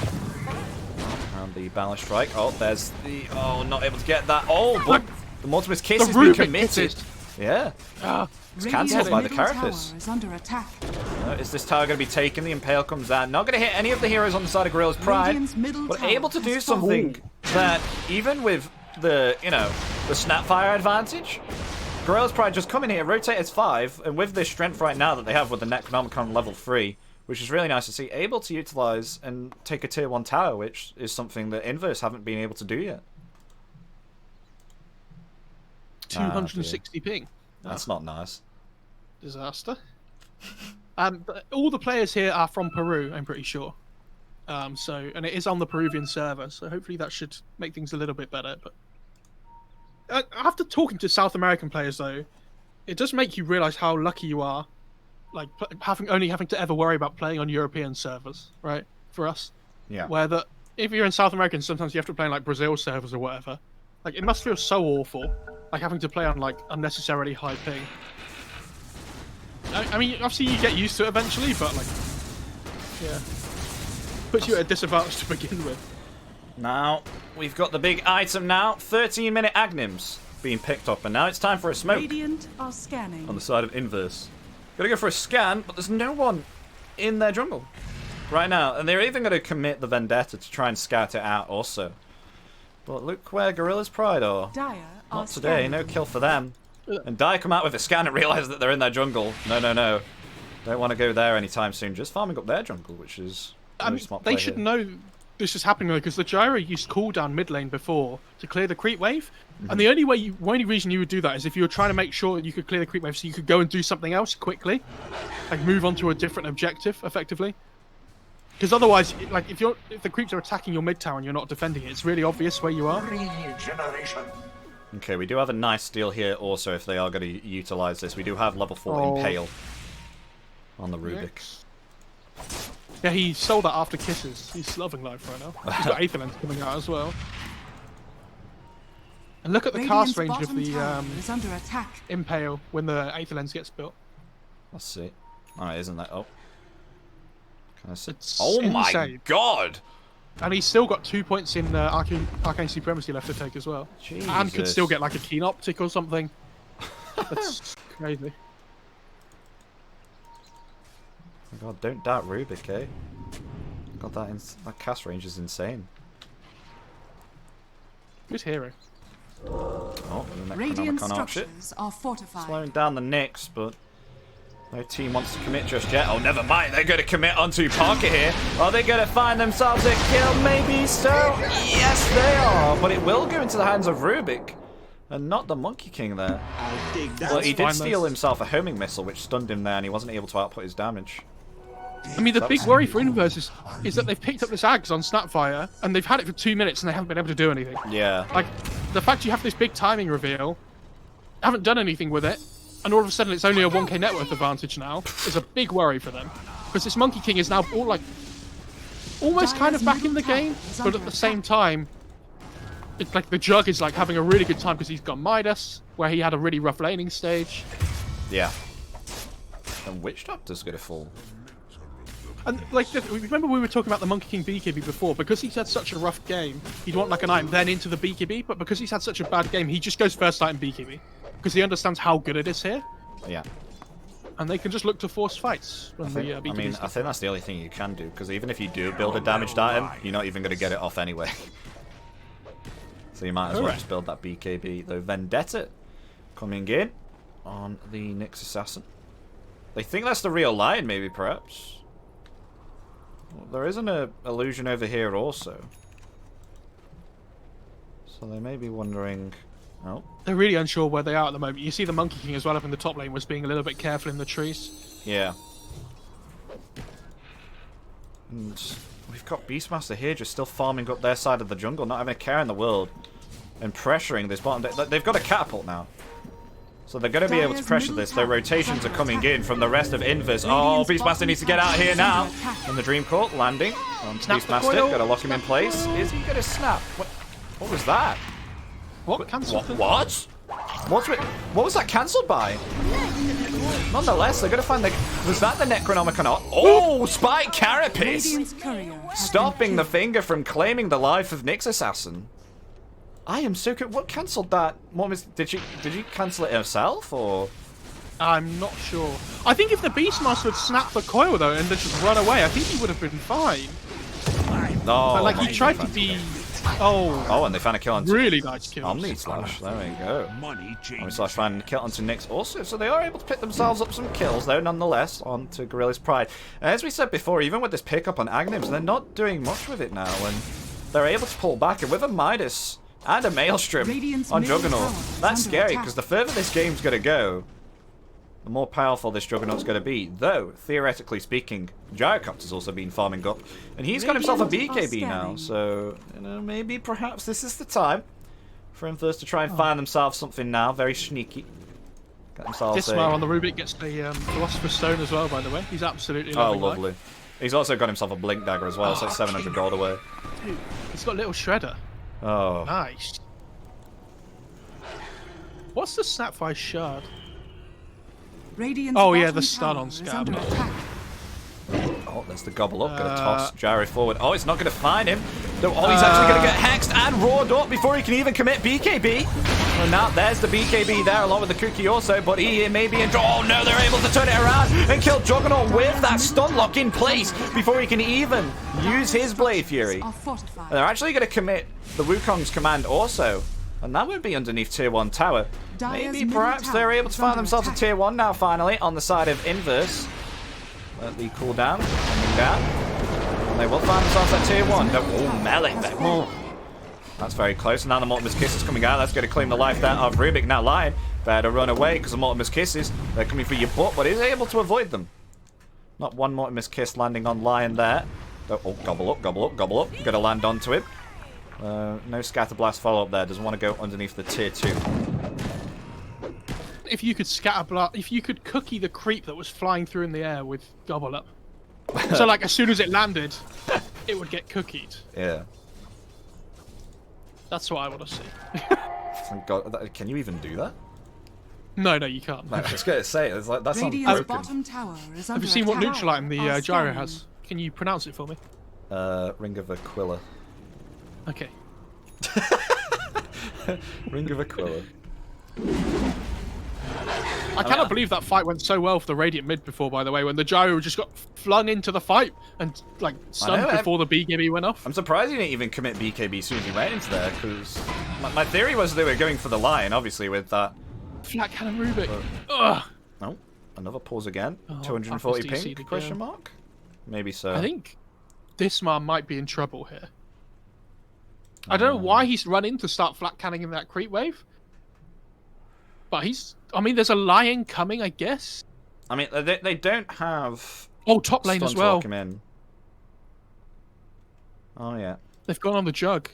And the Balance Strike. Oh, there's the... Oh, not able to get that. Oh, but the Mortimer's Kiss has been Rubik committed. Kisses. Yeah. It's cancelled by the Carapace. Is under attack. Is this tower going to be taken? The Impale comes out. Not going to hit any of the heroes on the side of Gorillaz-Pride. Radiant's middle But tower able to do has fallen. something that, even with the, you know, the Snapfire advantage, Gorillaz-Pride just come in here, rotate as 5, and with this strength right now that they have with the Necronomicon level 3, which is really nice to see, able to utilize and take a tier 1 tower, which is something that Inverse haven't been able to do yet. 260 ping. That's not nice. Disaster. But all the players here are from Peru, I'm pretty sure. And it is on the Peruvian server, so hopefully that should make things a little bit better. But after talking to South American players, though, it does make you realize how lucky you are, like only having to ever worry about playing on European servers, right? For us, Yeah. where if you're in South America, sometimes you have to play on, like, Brazil servers or whatever. Like, it must feel so awful, like having to play on, like, unnecessarily high ping. I mean, obviously you get used to it eventually, but, like, yeah, puts you at a disadvantage to begin with. Now, we've got the big item now. 13-minute Agnims being picked up, and now it's time for a smoke Radiant are scanning. on the side of Inverse. Gotta go for a scan, but there's no one in their jungle right now. And they're even going to commit the Vendetta to try and scout it out also. But look where Gorillaz-Pride are. Dire are Not today, scanning. no kill for them. And Dire come out with a scan and realise that they're in their jungle. No. Don't want to go there anytime soon. Just farming up their jungle, which is a really smart play They should here. know this is happening, though, because the Gyro used cooldown mid lane before to clear the creep wave. And the only reason you would do that is if you were trying to make sure you could clear the creep wave so you could go and do something else quickly. Like move on to a different objective, effectively. Because otherwise, like if the creeps are attacking your mid tower and you're not defending it, it's really obvious where you are. Okay, we do have a nice steal here also if they are going to utilise this. We do have level 4 Impale on the Rubik. Yeah, he stole that after kisses. He's loving life right now. He's got Aether Lens coming out as well. And look at the Radiant's cast range of bottom the tower is under attack. Impale when the Aether Lens gets built. Let's see. Oh, isn't that? Oh. Can I see? It's Oh my insane. god! And he's still got 2 points in Arcane Supremacy left to take as well. Jesus. And could still get like a Keen Optic or something. That's crazy. Oh my god, don't doubt Rubik, eh? God, that cast range is insane. Good hero. Oh, and the Radiant Necronomicon arc shit. structures are fortified. Slowing down the Nyx, but no team wants to commit just yet. Oh, never mind. They're going to commit onto Parker here. Are they going to find themselves a kill? Maybe so. Yes, they are. But it will go into the hands of Rubik. And not the Monkey King there. But he did fine, steal though. himself a homing missile, which stunned him there, and he wasn't able to output his damage. I mean, the big worry for Inverse is that they've picked up this Ags on Snapfire, and they've had it for 2 minutes, and they haven't been able to do anything. Yeah. Like, the fact you have this big timing reveal, haven't done anything with it, and all of a sudden it's only a 1k net worth advantage now, is a big worry for them. Because this Monkey King is now almost kind of back in the game, but at the same time, it's like the Jug is like having a really good time because he's got Midas, where he had a really rough laning stage. Yeah. And Witch Doctor's going to fall. And like, remember we were talking about the Monkey King BKB before? Because he's had such a rough game, he'd want like an item then into the BKB, but because he's had such a bad game, he just goes first item BKB. Because he understands how good it is here, Yeah. and they can just look to force fights when the BKB I think that's the only thing you can do, because even if you do build a damaged item, you're not even going to get it off anyway. So you might as well just build that BKB. Though Vendetta coming in on the Nyx Assassin. They think that's the real lion, maybe, perhaps. Well, there is an illusion over here also. So they may be wondering... Oh. They're really unsure where they are at the moment. You see the Monkey King as well up in the top lane was being a little bit careful in the trees. Yeah. And we've got Beastmaster here just still farming up their side of the jungle, not having a care in the world. And pressuring this bottom deck. They've got a catapult now. So they're going to be able to pressure this. Their rotations are coming in from the rest of Invis. Oh, Beastmaster needs to get out here now. And the Dream Court landing on Beastmaster. Got to lock him in place. Is he going to snap? What was that? What? Cancelled? What? What was that cancelled by? Nonetheless, they're going to find the... Was that the Necronomicon? Oh, Spike Carapace! Radiant's courier has Stopping been the killed. finger from claiming the life of Nyx Assassin. I am so... What cancelled that? What was... Did she cancel it herself, or...? I'm not sure. I think if the Beastmaster had snapped the coil though and then just run away, I think he would have been fine. No. But like he tried to be... Oh, and they found a kill on really nice kills. Omni Slash. There we go. Omni Slash found a kill onto Nyx also, so they are able to pick themselves up some kills though, nonetheless, onto Gorillaz-Pride. As we said before, even with this pickup on Agnims, they're not doing much with it now, and they're able to pull back, and with a Midas and a Maelstrom Radiant's on middle Juggernaut, tower is that's under scary, attack. because the further this game's going to go, the more powerful this Juggernaut's going to be. Though, theoretically speaking, Gyrocopter's also been farming up, and he's got himself a BKB now, so, you know, maybe perhaps this is the time for him first to try and find themselves something now, very sneaky. Got himself Dismar on the Rubik gets the Philosopher's Stone as well, by the way. He's absolutely loving lovely. life. He's also got himself a Blink Dagger as well, so it's 700 gold away. Dude, he's got a little shredder. Oh. Nice. What's the Snapfire Shard? Radiant's Oh, yeah, bottom the stun tower on is Scab. under attack. Oh, there's the gobble up. Gonna toss Jarry forward. Oh, it's not gonna find him. No, oh, he's actually gonna get hexed and roared up before he can even commit BKB. Well, now there's the BKB there along with the cookie also, but he may be in. Oh no, they're able to turn it around and kill Juggernaut with that stun lock in place before he can even use his Blade Fury. Are fortified. And they're actually gonna commit the Wukong's command also. And that would be underneath tier 1 tower. Dire's Maybe middle perhaps tower they're able to is find under themselves a attack. tier 1 now finally on the side of Inverse. Let the cooldown coming down. And they will find themselves at tier 1. No, oh, melee there. Oh. That's very close. Now the Mortimer's Kiss is coming out. That's going to claim the life there of Rubik. Now Lion better run away because the Mortimer's Kisses, they're coming for your butt, but is able to avoid them. Not one Mortimer's Kiss landing on Lion there. Oh, gobble up, gobble up, gobble up. Got to land onto him. No Scatter Blast follow-up there. Doesn't want to go underneath the tier 2. If you could Scatter Blast, if you could cookie the creep that was flying through in the air with Gobble Up. So, like, as soon as it landed, it would get cookied. Yeah. That's what I want to see. Thank God. Can you even do that? No, you can't. No, I was going to say, it's like, that sounds Radiant's broken. bottom tower is under Have you seen what attack. neutral item the Are gyro scanning. has? Can you pronounce it for me? Ring of Aquila. Okay. Ring of Aquila. I cannot believe that fight went so well for the Radiant mid before, by the way, when the gyro just got flung into the fight and, like, stunned before the BKB went off. I'm surprised he didn't even commit BKB as soon as he went into there, because my theory was they were going for the Lion, obviously, with that. Flat Cannon Rubik. Ugh. No, another pause again. Oh, 240 Apple's pink, DC'd question again. mark? Maybe so. I think Dismar might be in trouble here. I don't know why he's run in to start flat canning in that creep wave. But I mean, there's a Lion coming, I guess. I mean, they don't have... Oh, top lane stun as to well. lock him in. Oh, yeah. They've gone on the Jug.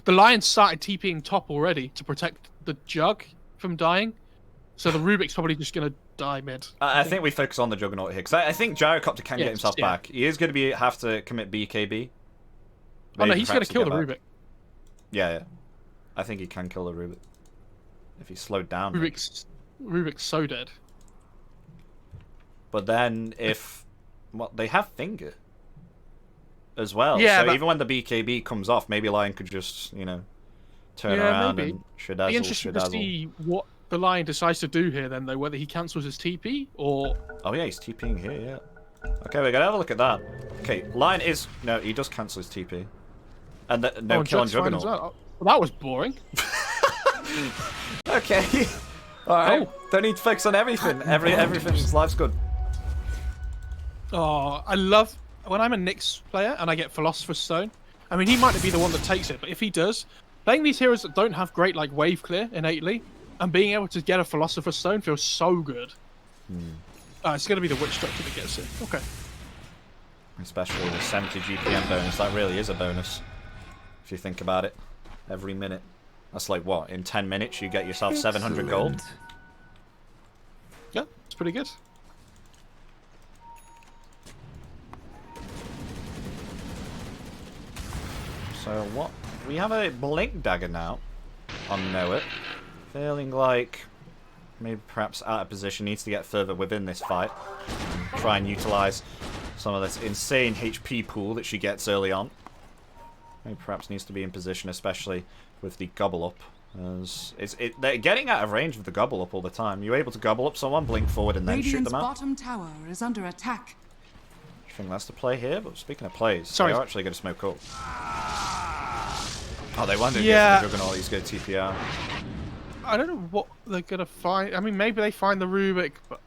The Lion started TPing top already to protect the Jug from dying. So the Rubik's probably just going to die mid. I think we focus on the Juggernaut here, because I think Gyrocopter can get himself back. He is going to have to commit BKB. Oh no, Maybe he's going perhaps to kill the get back. Rubik. Yeah. I think he can kill the Rubik. If he's slowed down. Rubik's so dead. But then if... Well, they have Finger as well. Yeah, so but... even when the BKB comes off, maybe Lion could just, you know, turn around maybe. and shadow. Be interesting to see what the Lion decides to do here then, though, whether he cancels his TP or... Oh yeah, he's TPing here, yeah. Okay, we're gonna have a look at that. Okay, Lion is... No, he does cancel his TP. And no kill on Jug's fine Juggernaut. as well. Well, that was boring. Okay. Alright. Oh. Don't need to focus on everything. Everything's life's good. Oh, I love when I'm a Nyx player and I get Philosopher's Stone. I mean, he might not be the one that takes it, but if he does, playing these heroes that don't have great like wave clear innately, and being able to get a Philosopher's Stone feels so good. It's going to be the Witch Doctor that gets it. Okay. Especially the 70 GPM bonus. That really is a bonus. If you think about it. Every minute. That's like what? In 10 minutes you get yourself 700 gold? Yeah, it's pretty good. So what? We have a Blink Dagger now on Noah. Feeling like maybe perhaps out of position, needs to get further within this fight. And try and utilise some of this insane HP pool that she gets early on. Maybe perhaps needs to be in position, especially with the Gobble Up. As they're getting out of range with the Gobble Up all the time. You're able to Gobble Up someone, blink forward, and then shoot Radiant's them out. bottom tower is under attack. I think that's the play here, but speaking of plays, Sorry. they're actually going to smoke up. Oh, they wonder Yeah. if the Juggernaut, he's going to TP out. I don't know what they're going to find. I mean, maybe they find the Rubik, but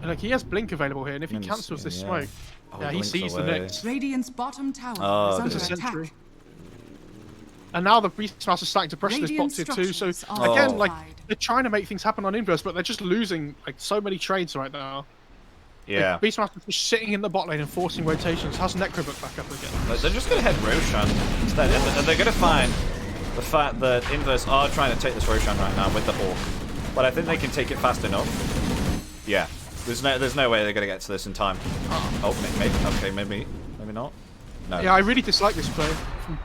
like he has Blink available here, and if he cancels this smoke, Oh, yeah, he blinks sees the away. Nyx. Radiant's bottom tower Oh, is under there's a attack. sentry. And now the Beastmaster's starting to pressure this bot tier 2. So again, like they're trying to make things happen on inverse, but they're just losing like so many trades right now. Yeah. Like, Beastmaster's just sitting in the bot lane and forcing rotations. Has Necrobook back up again? They're just going to head Roshan instead, and they're going to find the fact that inverse are trying to take this Roshan right now with the Hawk, but I think they can take it fast enough. Yeah. There's no way they're going to get to this in time. Oh, maybe. Okay, maybe not. No. Yeah, I really dislike this play from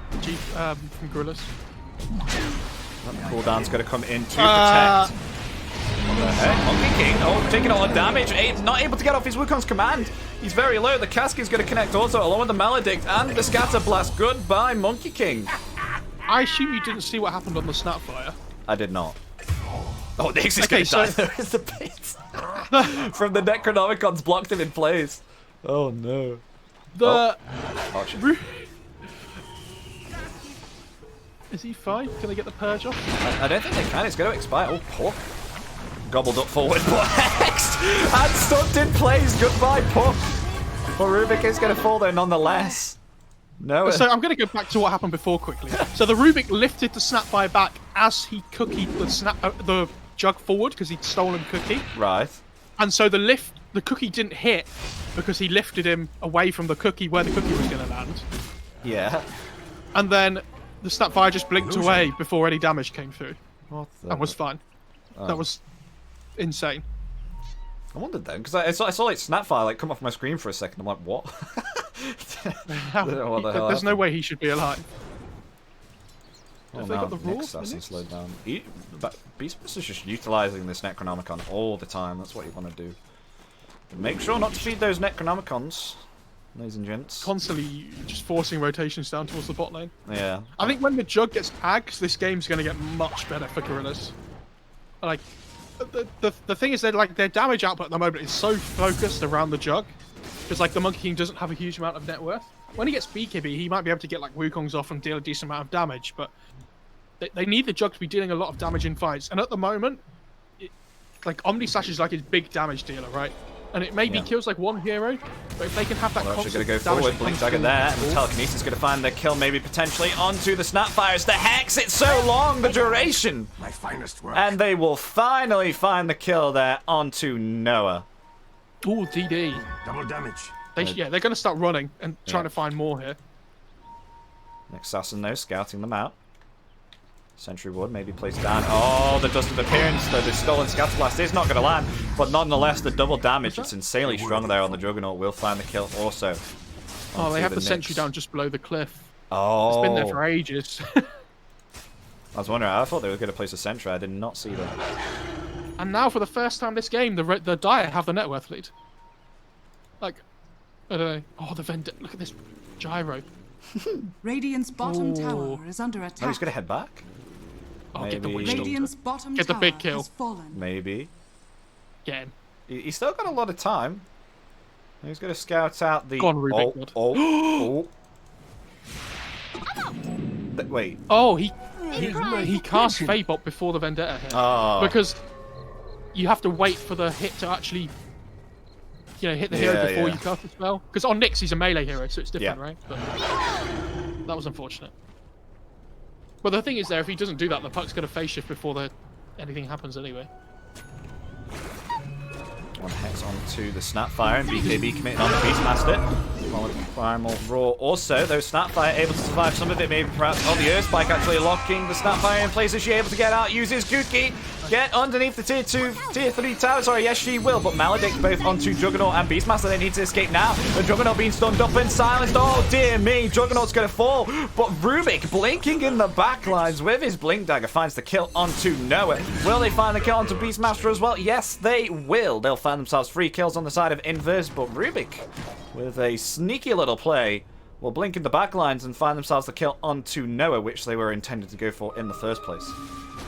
Gorillaz. Cooldown's going to come in to protect. What the heck? Monkey King, taking a lot of damage. Not able to get off his Wukong's command. He's very low. The Cask is going to connect also, along with the Maledict and the Scatter Blast. Goodbye, Monkey King. I assume you didn't see what happened on the Snapfire. I did not. Oh, Nyx is going to die. There is the pit. From the Necronomicon's blocked him in place. Oh, no. Is he fine? Can they get the purge off? I don't think they can. It's going to expire. Oh, Puck. Gobbled up forward, but hexed and stunned in place. Goodbye, Puck. But Rubik is going to fall, though, nonetheless. No. So I'm going to go back to what happened before quickly. So the Rubik lifted the Snapfire back as he cookied the jug forward because he'd stolen cookie. Right. And so the cookie didn't hit because he lifted him away from the cookie where the cookie was going to land. Yeah. And then the Snapfire just blinked away before any damage came through. What the... And was fine. That was insane. I wondered then, because I saw like Snapfire like come off my screen for a second. I'm like, what? I don't know what the hell There's no way he should be alive. Oh, Have they got the raw? Nyx hasn't slowed down. Beastmaster's is just utilising this Necronomicon all the time. That's what you want to do. But make sure not to feed those Necronomicons, ladies and gents. Constantly just forcing rotations down towards the bot lane. Yeah. I think when the Jug gets tagged, this game's going to get much better for Gorillaz. Like, the thing is that like their damage output at the moment is so focused around the Jug, because like the Monkey King doesn't have a huge amount of net worth. When he gets BKB, he might be able to get like Wukongs off and deal a decent amount of damage, but they need the Jug to be dealing a lot of damage in fights. And at the moment, like Omnislash is like his big damage dealer, right? And it maybe kills like one hero, but if they can have that constant going to go damage forward, Blink Dagger there, and the Telekinesis is going to find the kill, maybe potentially onto the Snapfires. The Hex, it's so long, the duration! My finest work. And they will finally find the kill there onto Noah. Ooh, DD. Double damage. Yeah, they're going to start running and trying to find more here. Next Assassin, though, scouting them out. Sentry Ward maybe placed down. Oh, the Dust of Appearance, though the stolen Scatter Blast is not going to land, but nonetheless, the double damage, it's insanely strong there on the Juggernaut, will find the kill also. Oh, they have the Sentry down just below the cliff. Oh. It's been there for ages. I was wondering, I thought they were going to place a Sentry, I did not see that. And now, for the first time this game, the Dire have the net worth lead. Like, I don't know. Oh, the Vendetta, look at this gyro. Radiant's bottom tower is under attack. Oh, he's going to head back? Oh, get the Maybe. Witch Radiant's Doctor. bottom Get the tower big kill. has fallen. Maybe. Get him. He's still got a lot of time. He's going to scout out the... Go on, Rubik. Oh. Wait. Oh, he cast Fabot before the Vendetta hit. Oh. Because you have to wait for the hit to actually, hit the hero before you cast the spell. Because on Nyx, he's a melee hero, so it's different, right? But that was unfortunate. But the thing is there, if he doesn't do that, the Puck's going to phase shift before anything happens anyway. One Hex onto the Snapfire, and BKB committed on the Beastmaster. Primal Roar also, though Snapfire able to survive some of it, maybe perhaps. Oh, the Earthspike actually locking the Snapfire in place. Is she able to get out? Uses Kuki. Get underneath the tier 2, tier 3 tower. Sorry, yes, she will. But Maledict both onto Juggernaut and Beastmaster. They need to escape now. The Juggernaut being stunned up and silenced. Oh, dear me. Juggernaut's going to fall. But Rubik blinking in the backlines with his Blink Dagger finds the kill onto Noah. Will they find the kill onto Beastmaster as well? Yes, they will. They'll find themselves 3 kills on the side of Inverse. But Rubik, with a sneaky little play, will blink in the backlines and find themselves the kill onto Noah, which they were intended to go for in the first place.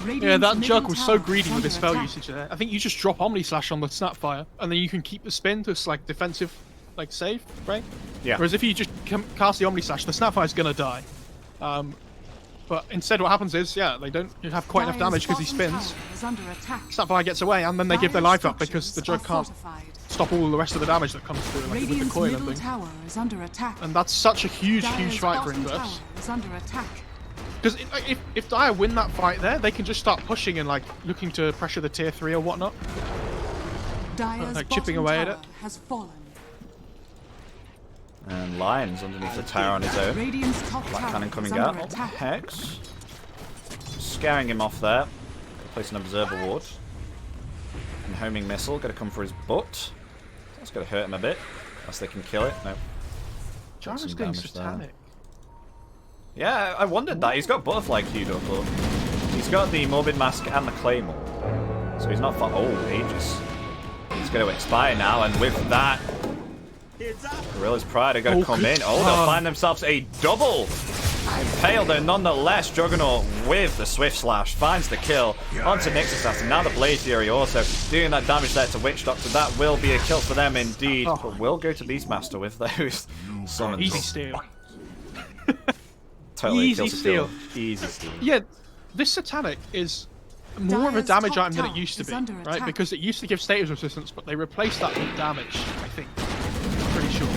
Yeah, that Jug was so greedy with his spell usage there. I think you just drop Omnislash on the Snapfire, and then you can keep the spin to like defensive, like save, right? Yeah. Whereas if you just cast the Omnislash, the Snapfire's gonna die. But instead, what happens is, they don't have quite enough damage because he spins. Snapfire gets away, and then they give their life up because the Jug can't stop all the rest of the damage that comes through, like with the coil and things. And that's such a huge fight for Inverse. Because if Dire win that fight there, they can just start pushing and like looking to pressure the tier 3 or whatnot. Dire's Like chipping away at it. has fallen. And Lion's underneath the tower on his own. Radiant's top Black tower cannon coming is under out. attack. Hex. Scaring him off there. Place an observer ward. And homing missile. Gonna come for his butt. That's gonna hurt him a bit. Unless they can kill it. No. Gyro's some getting damage there. satanic. Yeah, I wondered that. He's got butterfly queued up, but he's got the Morbid Mask and the Claymore. So he's not for ages. It's going to expire now, and with that, Gorillaz-Pride are going to come in. Oh, they'll find themselves a double. Impaled, though, nonetheless. Juggernaut with the Swift Slash finds the kill onto Nyx Assassin. Now the Blade Fury also doing that damage there to Witch Doctor. That will be a kill for them indeed. But will go to Beastmaster with those summons. Easy steal. Totally Easy kill to steal. Easy steal. Yeah, this Satanic is more of a Dire's damage top item than it tower used to is be, under right? attack. Because it used to give status resistance, but they replaced that with damage, I think. I'm pretty sure.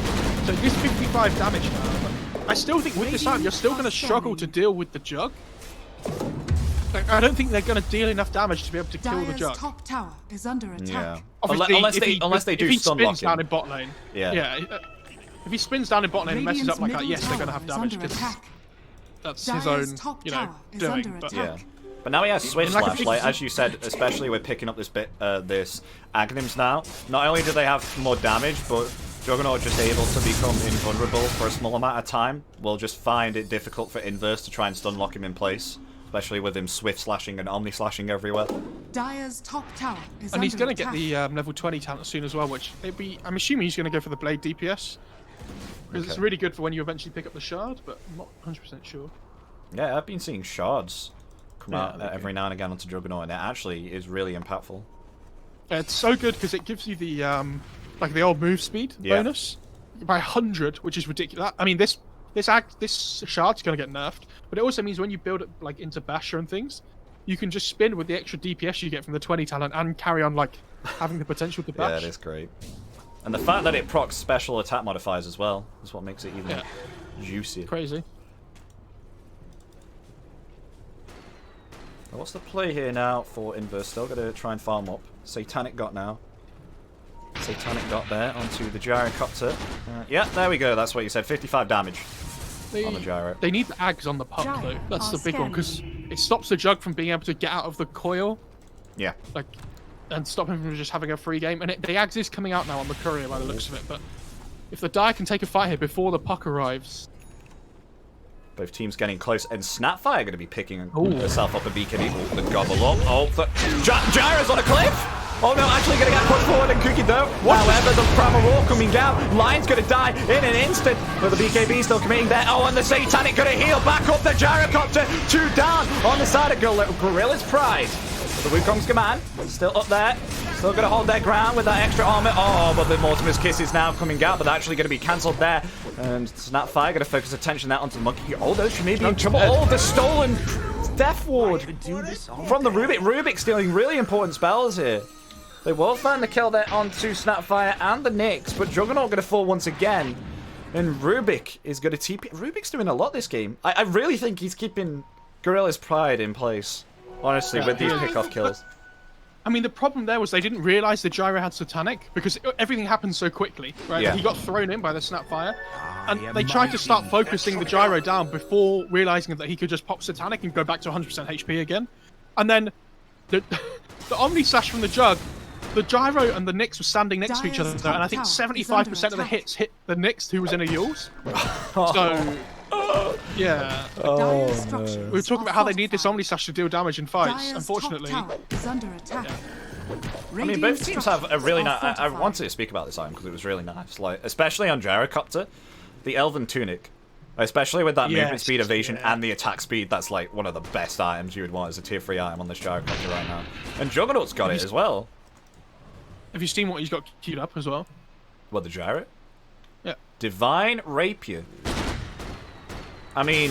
So it gives 55 damage now. But I still think with this item, you're still going to struggle to deal with the Jug. Like, I don't think they're going to deal enough damage to be able to kill the Dire's Jug. top tower is under attack. Yeah. Obviously, Unless they do if he stun spins lock down him. in bot lane. Yeah. If he spins down in bot lane and messes up like that, yes, they're going to have middle damage tower is because under attack. that's his Dire's own, top you know, tower is doing. under But attack. Yeah. But now he has Swift like a Slash, big like, z- as you said, especially with picking up this bit, this Aghanims now. Not only do they have more damage, but Juggernaut just able to become invulnerable for a small amount of time. Will just find it difficult for Inverse to try and stun lock him in place, especially with him Swift Slashing and Omni Slashing everywhere. Dire's top tower is And he's under going to get attack. the level 20 talent soon as well, which it'd be. I'm assuming he's going to go for the Blade DPS. Because it's Okay. really good for when you eventually pick up the Shard, but I'm not 100% sure. Yeah, I've been seeing shards come out okay. every now and again onto Juggernaut, and it actually is really impactful. It's so good because it gives you the like the old move speed bonus by 100, which is ridiculous. I mean, this Shard's going to get nerfed, but it also means when you build it like into Basher and things, you can just spin with the extra DPS you get from the 20 talent and carry on like having the potential to bash. Yeah, it is great. And the fact that it procs special attack modifiers as well is what makes it even juicier. Crazy. What's the play here now for Inverse? Still got to try and farm up. Satanic got now. Satanic got there onto the Gyrocopter. Yeah, there we go. That's what you said. 55 damage on the Gyro. They need the Ags on the puck Gyro though. That's the are big one because scanning. it stops the Jug from being able to get out of the coil, Yeah. like, and stop him from just having a free game. And the Ags is coming out now on the courier by the looks of it. But if the Dire can take a fight here before the puck arrives, Both teams getting close, and Snapfire going to be picking herself up a BKB. Oh, the gobble up. Oh, the Gyro's on a cliff! Oh no, actually going to get pushed forward and cookie though. However, the Primal Roar coming down. Lion's going to die in an instant, but the BKB still committing there. Oh, and the Satanic going to heal back up the Gyrocopter. 2 down on the side of Gorillaz-Pride. The Wukong's command still up there. Still going to hold their ground with that extra armor. Oh, but the Mortimer's Kiss is now coming out, but they're actually going to be cancelled there. And Snapfire going to focus attention there onto the Monkey. Oh, no, she may be in trouble. Oh, the stolen Death Ward from the Rubik. Rubik stealing really important spells here. They will find the kill there onto Snapfire and the Nyx, but Juggernaut going to fall once again. And Rubik is going to TP. Rubik's doing a lot this game. I really think he's keeping Gorillaz-Pride in place, honestly, with these pickoff kills. I mean, the problem there was they didn't realize the Gyro had Satanic because everything happened so quickly, right? Yeah. He got thrown in by the Snapfire, and they tried to start focusing the Gyro down before realizing that he could just pop Satanic and go back to 100% HP again. And then the Omni Slash from the Jug, the Gyro and the Nyx were standing next to each other, and I think 75% of the hits hit the Nyx, who was in a Yules. So, yeah. Dire's structures We were talking about how they need this fortified. Omni Slash to deal damage in fights. Dire's Unfortunately, top tower is under attack. I mean, both teams have a really nice. I wanted to speak about this item because it was really nice, like especially on Gyrocopter, the Elven Tunic, especially with that movement speed, evasion, and the attack speed. That's like one of the best items you would want as a tier 3 item on this Gyrocopter right now. And Juggernaut's got it as well. have you seen what he's got queued up as well? What, the Gyro? Yeah. Divine Rapier. I mean,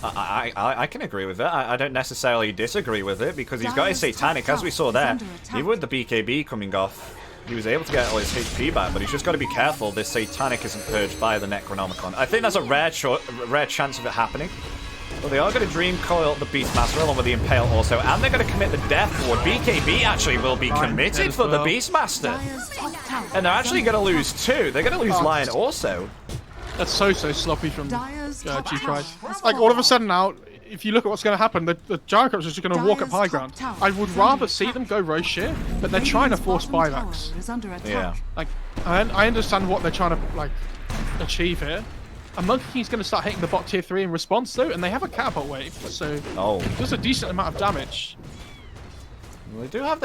I can agree with it. I don't necessarily disagree with it because he's got his Dire's Satanic, top as we tower saw is there. under attack. Even with the BKB coming off, he was able to get all his HP back, but he's just got to be careful this Satanic isn't purged by the Necronomicon. I think there's a rare chance of it happening. But they are going to Dream Coil the Beastmaster along with the Impale also, and they're going to commit the Death Ward. BKB actually will be committed for the Beastmaster. And they're actually going to lose 2. They're going to lose Lion also. That's so sloppy from G-Pride. Like, all of a sudden now, if you look at what's going to happen, the Gyrocops are just going to walk up high ground. I would rather see them go Roche here, but they're trying to force buybacks. Yeah. Like, I understand what they're trying to, like, achieve here. And Monkey King's going to start hitting the bot tier 3 in response, though, and they have a catapult wave, so it does a decent amount of damage. Well, they do have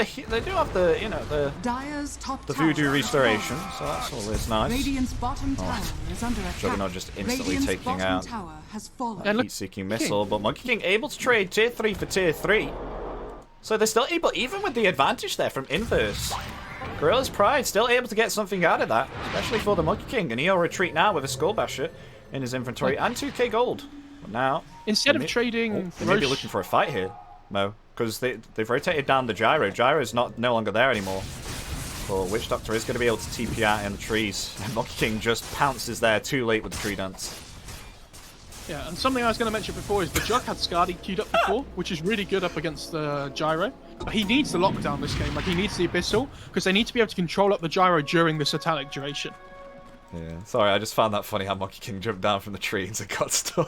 the you know, the voodoo restoration, so that's always nice. Radiant's bottom tower is under attack. Juggernaut just instantly taking out Heat-seeking missile, but Monkey King able to trade tier 3 for tier 3. So they're still able, even with the advantage there from Inverse, Gorillaz-Pride still able to get something out of that, especially for the Monkey King. And he'll retreat now with a Skull Basher in his inventory and 2k gold. But now, instead of trading, they may be looking for a fight here, Mo, because they've rotated down the Gyro. Gyro's no longer there anymore. But Witch Doctor is going to be able to TP out in the trees. And Monkey King just pounces there too late with the tree dance. Yeah, and something I was going to mention before is the Jug had Skadi queued up before, which is really good up against the Gyro. But he needs the lockdown this game, like he needs the Abyssal, because they need to be able to control up the Gyro during this italic duration. Yeah, sorry, I just found that funny how Monkey King jumped down from the trees and got stuck.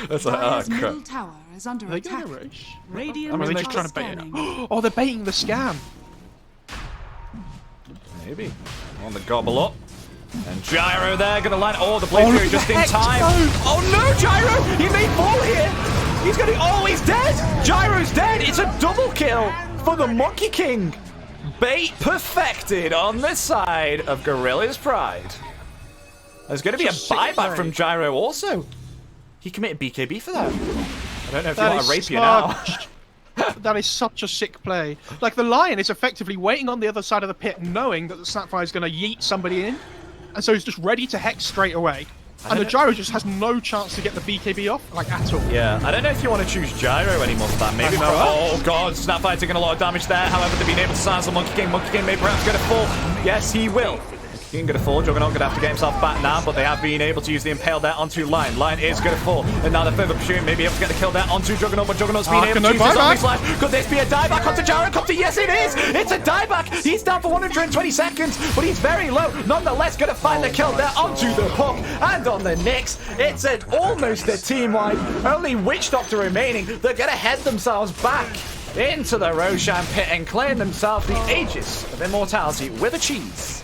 That's like, oh crap. Tower is under Are they attack. going to rush? Radiant I mean, they're just trying to bait it. Oh, they're baiting the scam. Maybe. On the gobble up. And Gyro there, gonna land. Oh, the Blade Fury just in time. Oh no, Gyro! He may fall here! He's gonna. Oh, he's dead! Gyro's dead! It's a double kill for the Monkey King! Bait perfected on the side of Gorillaz-Pride. There's gonna be a buyback from Gyro also. He committed BKB for that. I don't know if you want a rapier now. That is such a sick play. Like, the Lion is effectively waiting on the other side of the pit, knowing that the Snapfire is going to yeet somebody in, and so he's just ready to hex straight away. And the Gyro just has no chance to get the BKB off, like, at all. Yeah, I don't know if you want to choose Gyro anymore for that. Maybe oh god, Snapfire taking a lot of damage there. However, they've been able to silence the Monkey King. Monkey King may perhaps going to fall. Yes, he will. King going to fall. Juggernaut going to have to get himself back now, but they have been able to use the Impale there onto Lion. Lion is going to fall, and now they're further pursuing, maybe able to get the kill there onto Juggernaut, but Juggernaut's been able to use his Omni Slash. Could this be a dieback onto Gyro? Yes, it is! It's a dieback! He's down for 120 seconds, but he's very low. Nonetheless, going to find the kill there onto the hook, and on the Nyx, it's almost a team wipe. Only Witch Doctor remaining. They're going to head themselves back into the Roshan pit and claim themselves the Aegis of Immortality with a cheese.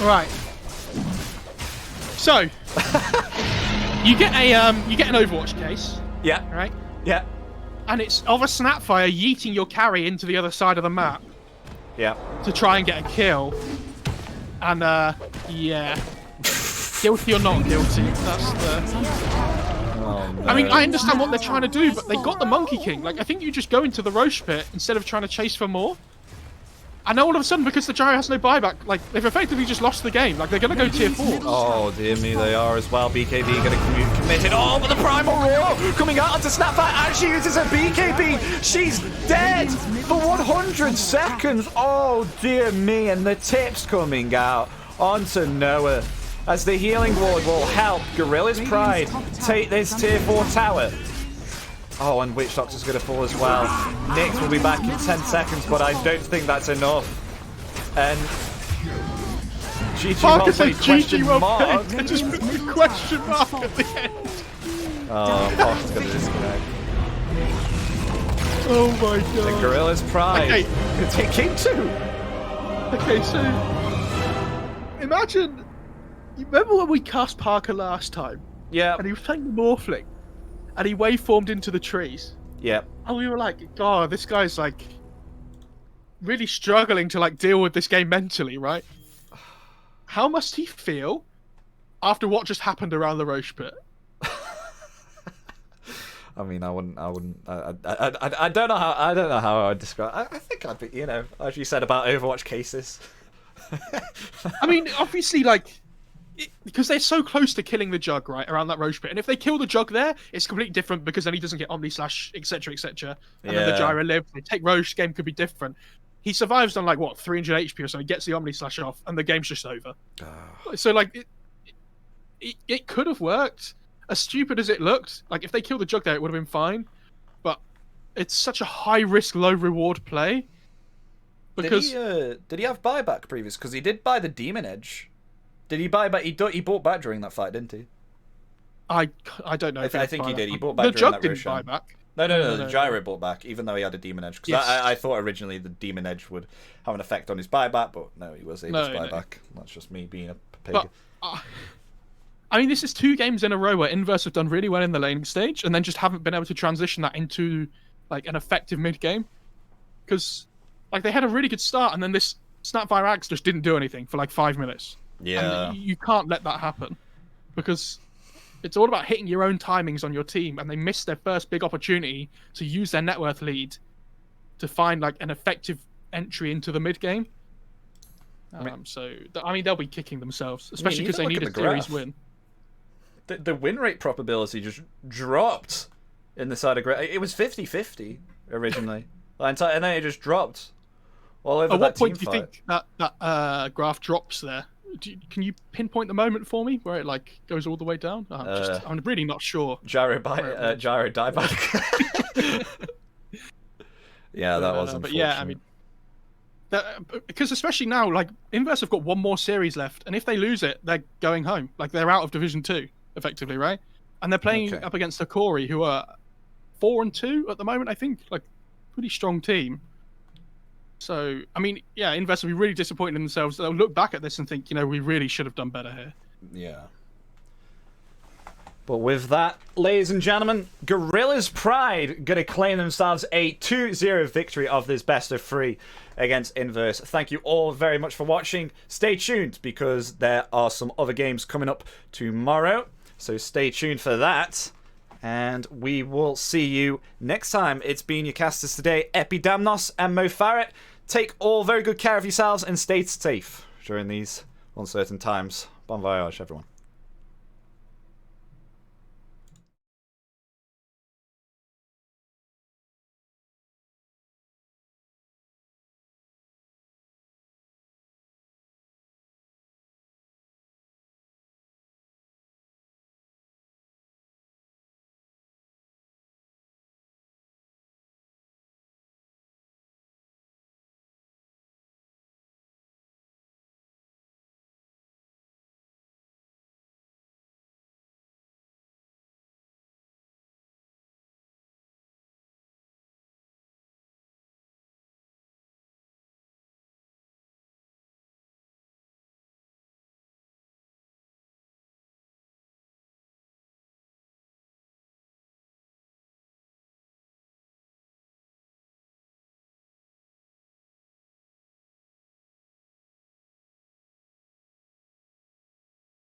Right. So, you get an Overwatch case. Yeah. Right? Yeah. And it's of a Snapfire yeeting your carry into the other side of the map. Yeah. To try and get a kill. And, yeah. Guilty or not guilty? That's the... Oh, no. I mean, I understand what they're trying to do, but they got the Monkey King. Like, I think you just go into the Roche pit instead of trying to chase for more. And now all of a sudden, because the Gyro has no buyback, like, they've effectively just lost the game. Like, they're going to go tier 4. Oh, dear me, they are as well. BKB going to commit it. Oh, but the Primal Roar coming out onto Snapfire, and she uses a BKB. She's dead for 100 seconds. Oh, dear me, and the tips coming out onto Noah. As the Healing Ward will help Gorillaz-Pride take this tier 4 tower. Oh, and Witch Doctor's going to fall as well. Nyx will be back in 10 seconds, but I don't think that's enough. And GG well played, question mark. They just put the question mark at the end. Oh, Parker's going to disconnect. Oh my god. The Gorillaz-Pride. Okay. Take King 2. Okay, so imagine, you remember when we cast Parker last time? Yeah. And he was playing the Morphling. And he waveformed into the trees. Yep. And we were like, God, this guy's like really struggling to like deal with this game mentally, right? How must he feel after what just happened around the Roche pit? I mean, I don't know how I would describe. I think I'd be, you know, as you said about Overwatch cases. I mean, obviously, like, because they're so close to killing the Jug, right, around that Roche pit. And if they kill the Jug there, it's completely different because then he doesn't get Omni Slash, etc., etc. And then the Gyro lives. They take Roche, game could be different. He survives on, like, what, 300 HP or so. He gets the Omni Slash off, and the game's just over. So, like, it could have worked. as stupid as it looked, like if they killed the Jug there, it would have been fine. But it's such a high risk, low reward play. Because did he have buyback previous? Because he did buy the Demon Edge. Did he buy back? He bought back during that fight, didn't he? I don't know. I think he did. He bought back the during Jug that didn't buy back. No, the Gyro bought back, even though he had a Demon Edge. Because Yes. I thought originally the Demon Edge would have an effect on his buyback, but no, he was able to buy back. That's just me being a pig. But, I mean, this is 2 games in a row where Inverse have done really well in the laning stage, and then just haven't been able to transition that into like an effective mid game. Because like they had a really good start, and then this Snapfire Axe just didn't do anything for like 5 minutes. Yeah, and you can't let that happen because it's all about hitting your own timings on your team, and they missed their first big opportunity to use their net worth lead to find like an effective entry into the mid game. So I mean, they'll be kicking themselves, especially because they need a series win. The win rate probability just dropped in the side of Grey. It was 50-50 originally, and then it just dropped all over. At what point do you fight. think that graph drops there? Can you pinpoint the moment for me where it like goes all the way down? I'm really not sure. Gyro dieback. Yeah, that was unfortunate. But yeah, I mean, because especially now, like Inverse have got one more series left, and if they lose it, they're going home. Like they're out of Division 2, effectively, right? And they're playing up against Akori, who are 4-2 at the moment, I think. Like, pretty strong team. So, I mean, yeah, Inverse will be really disappointed in themselves. They'll look back at this and think, we really should have done better here. Yeah. But with that, ladies and gentlemen, Gorillaz-Pride going to claim themselves a 2-0 victory of this best of 3 against Inverse. Thank you all very much for watching. Stay tuned because there are some other games coming up tomorrow. So stay tuned for that. And we will see you next time. It's been your casters today, Epidamnos and Mo Farrett. Take all very good care of yourselves and stay safe during these uncertain times. Bon voyage, everyone.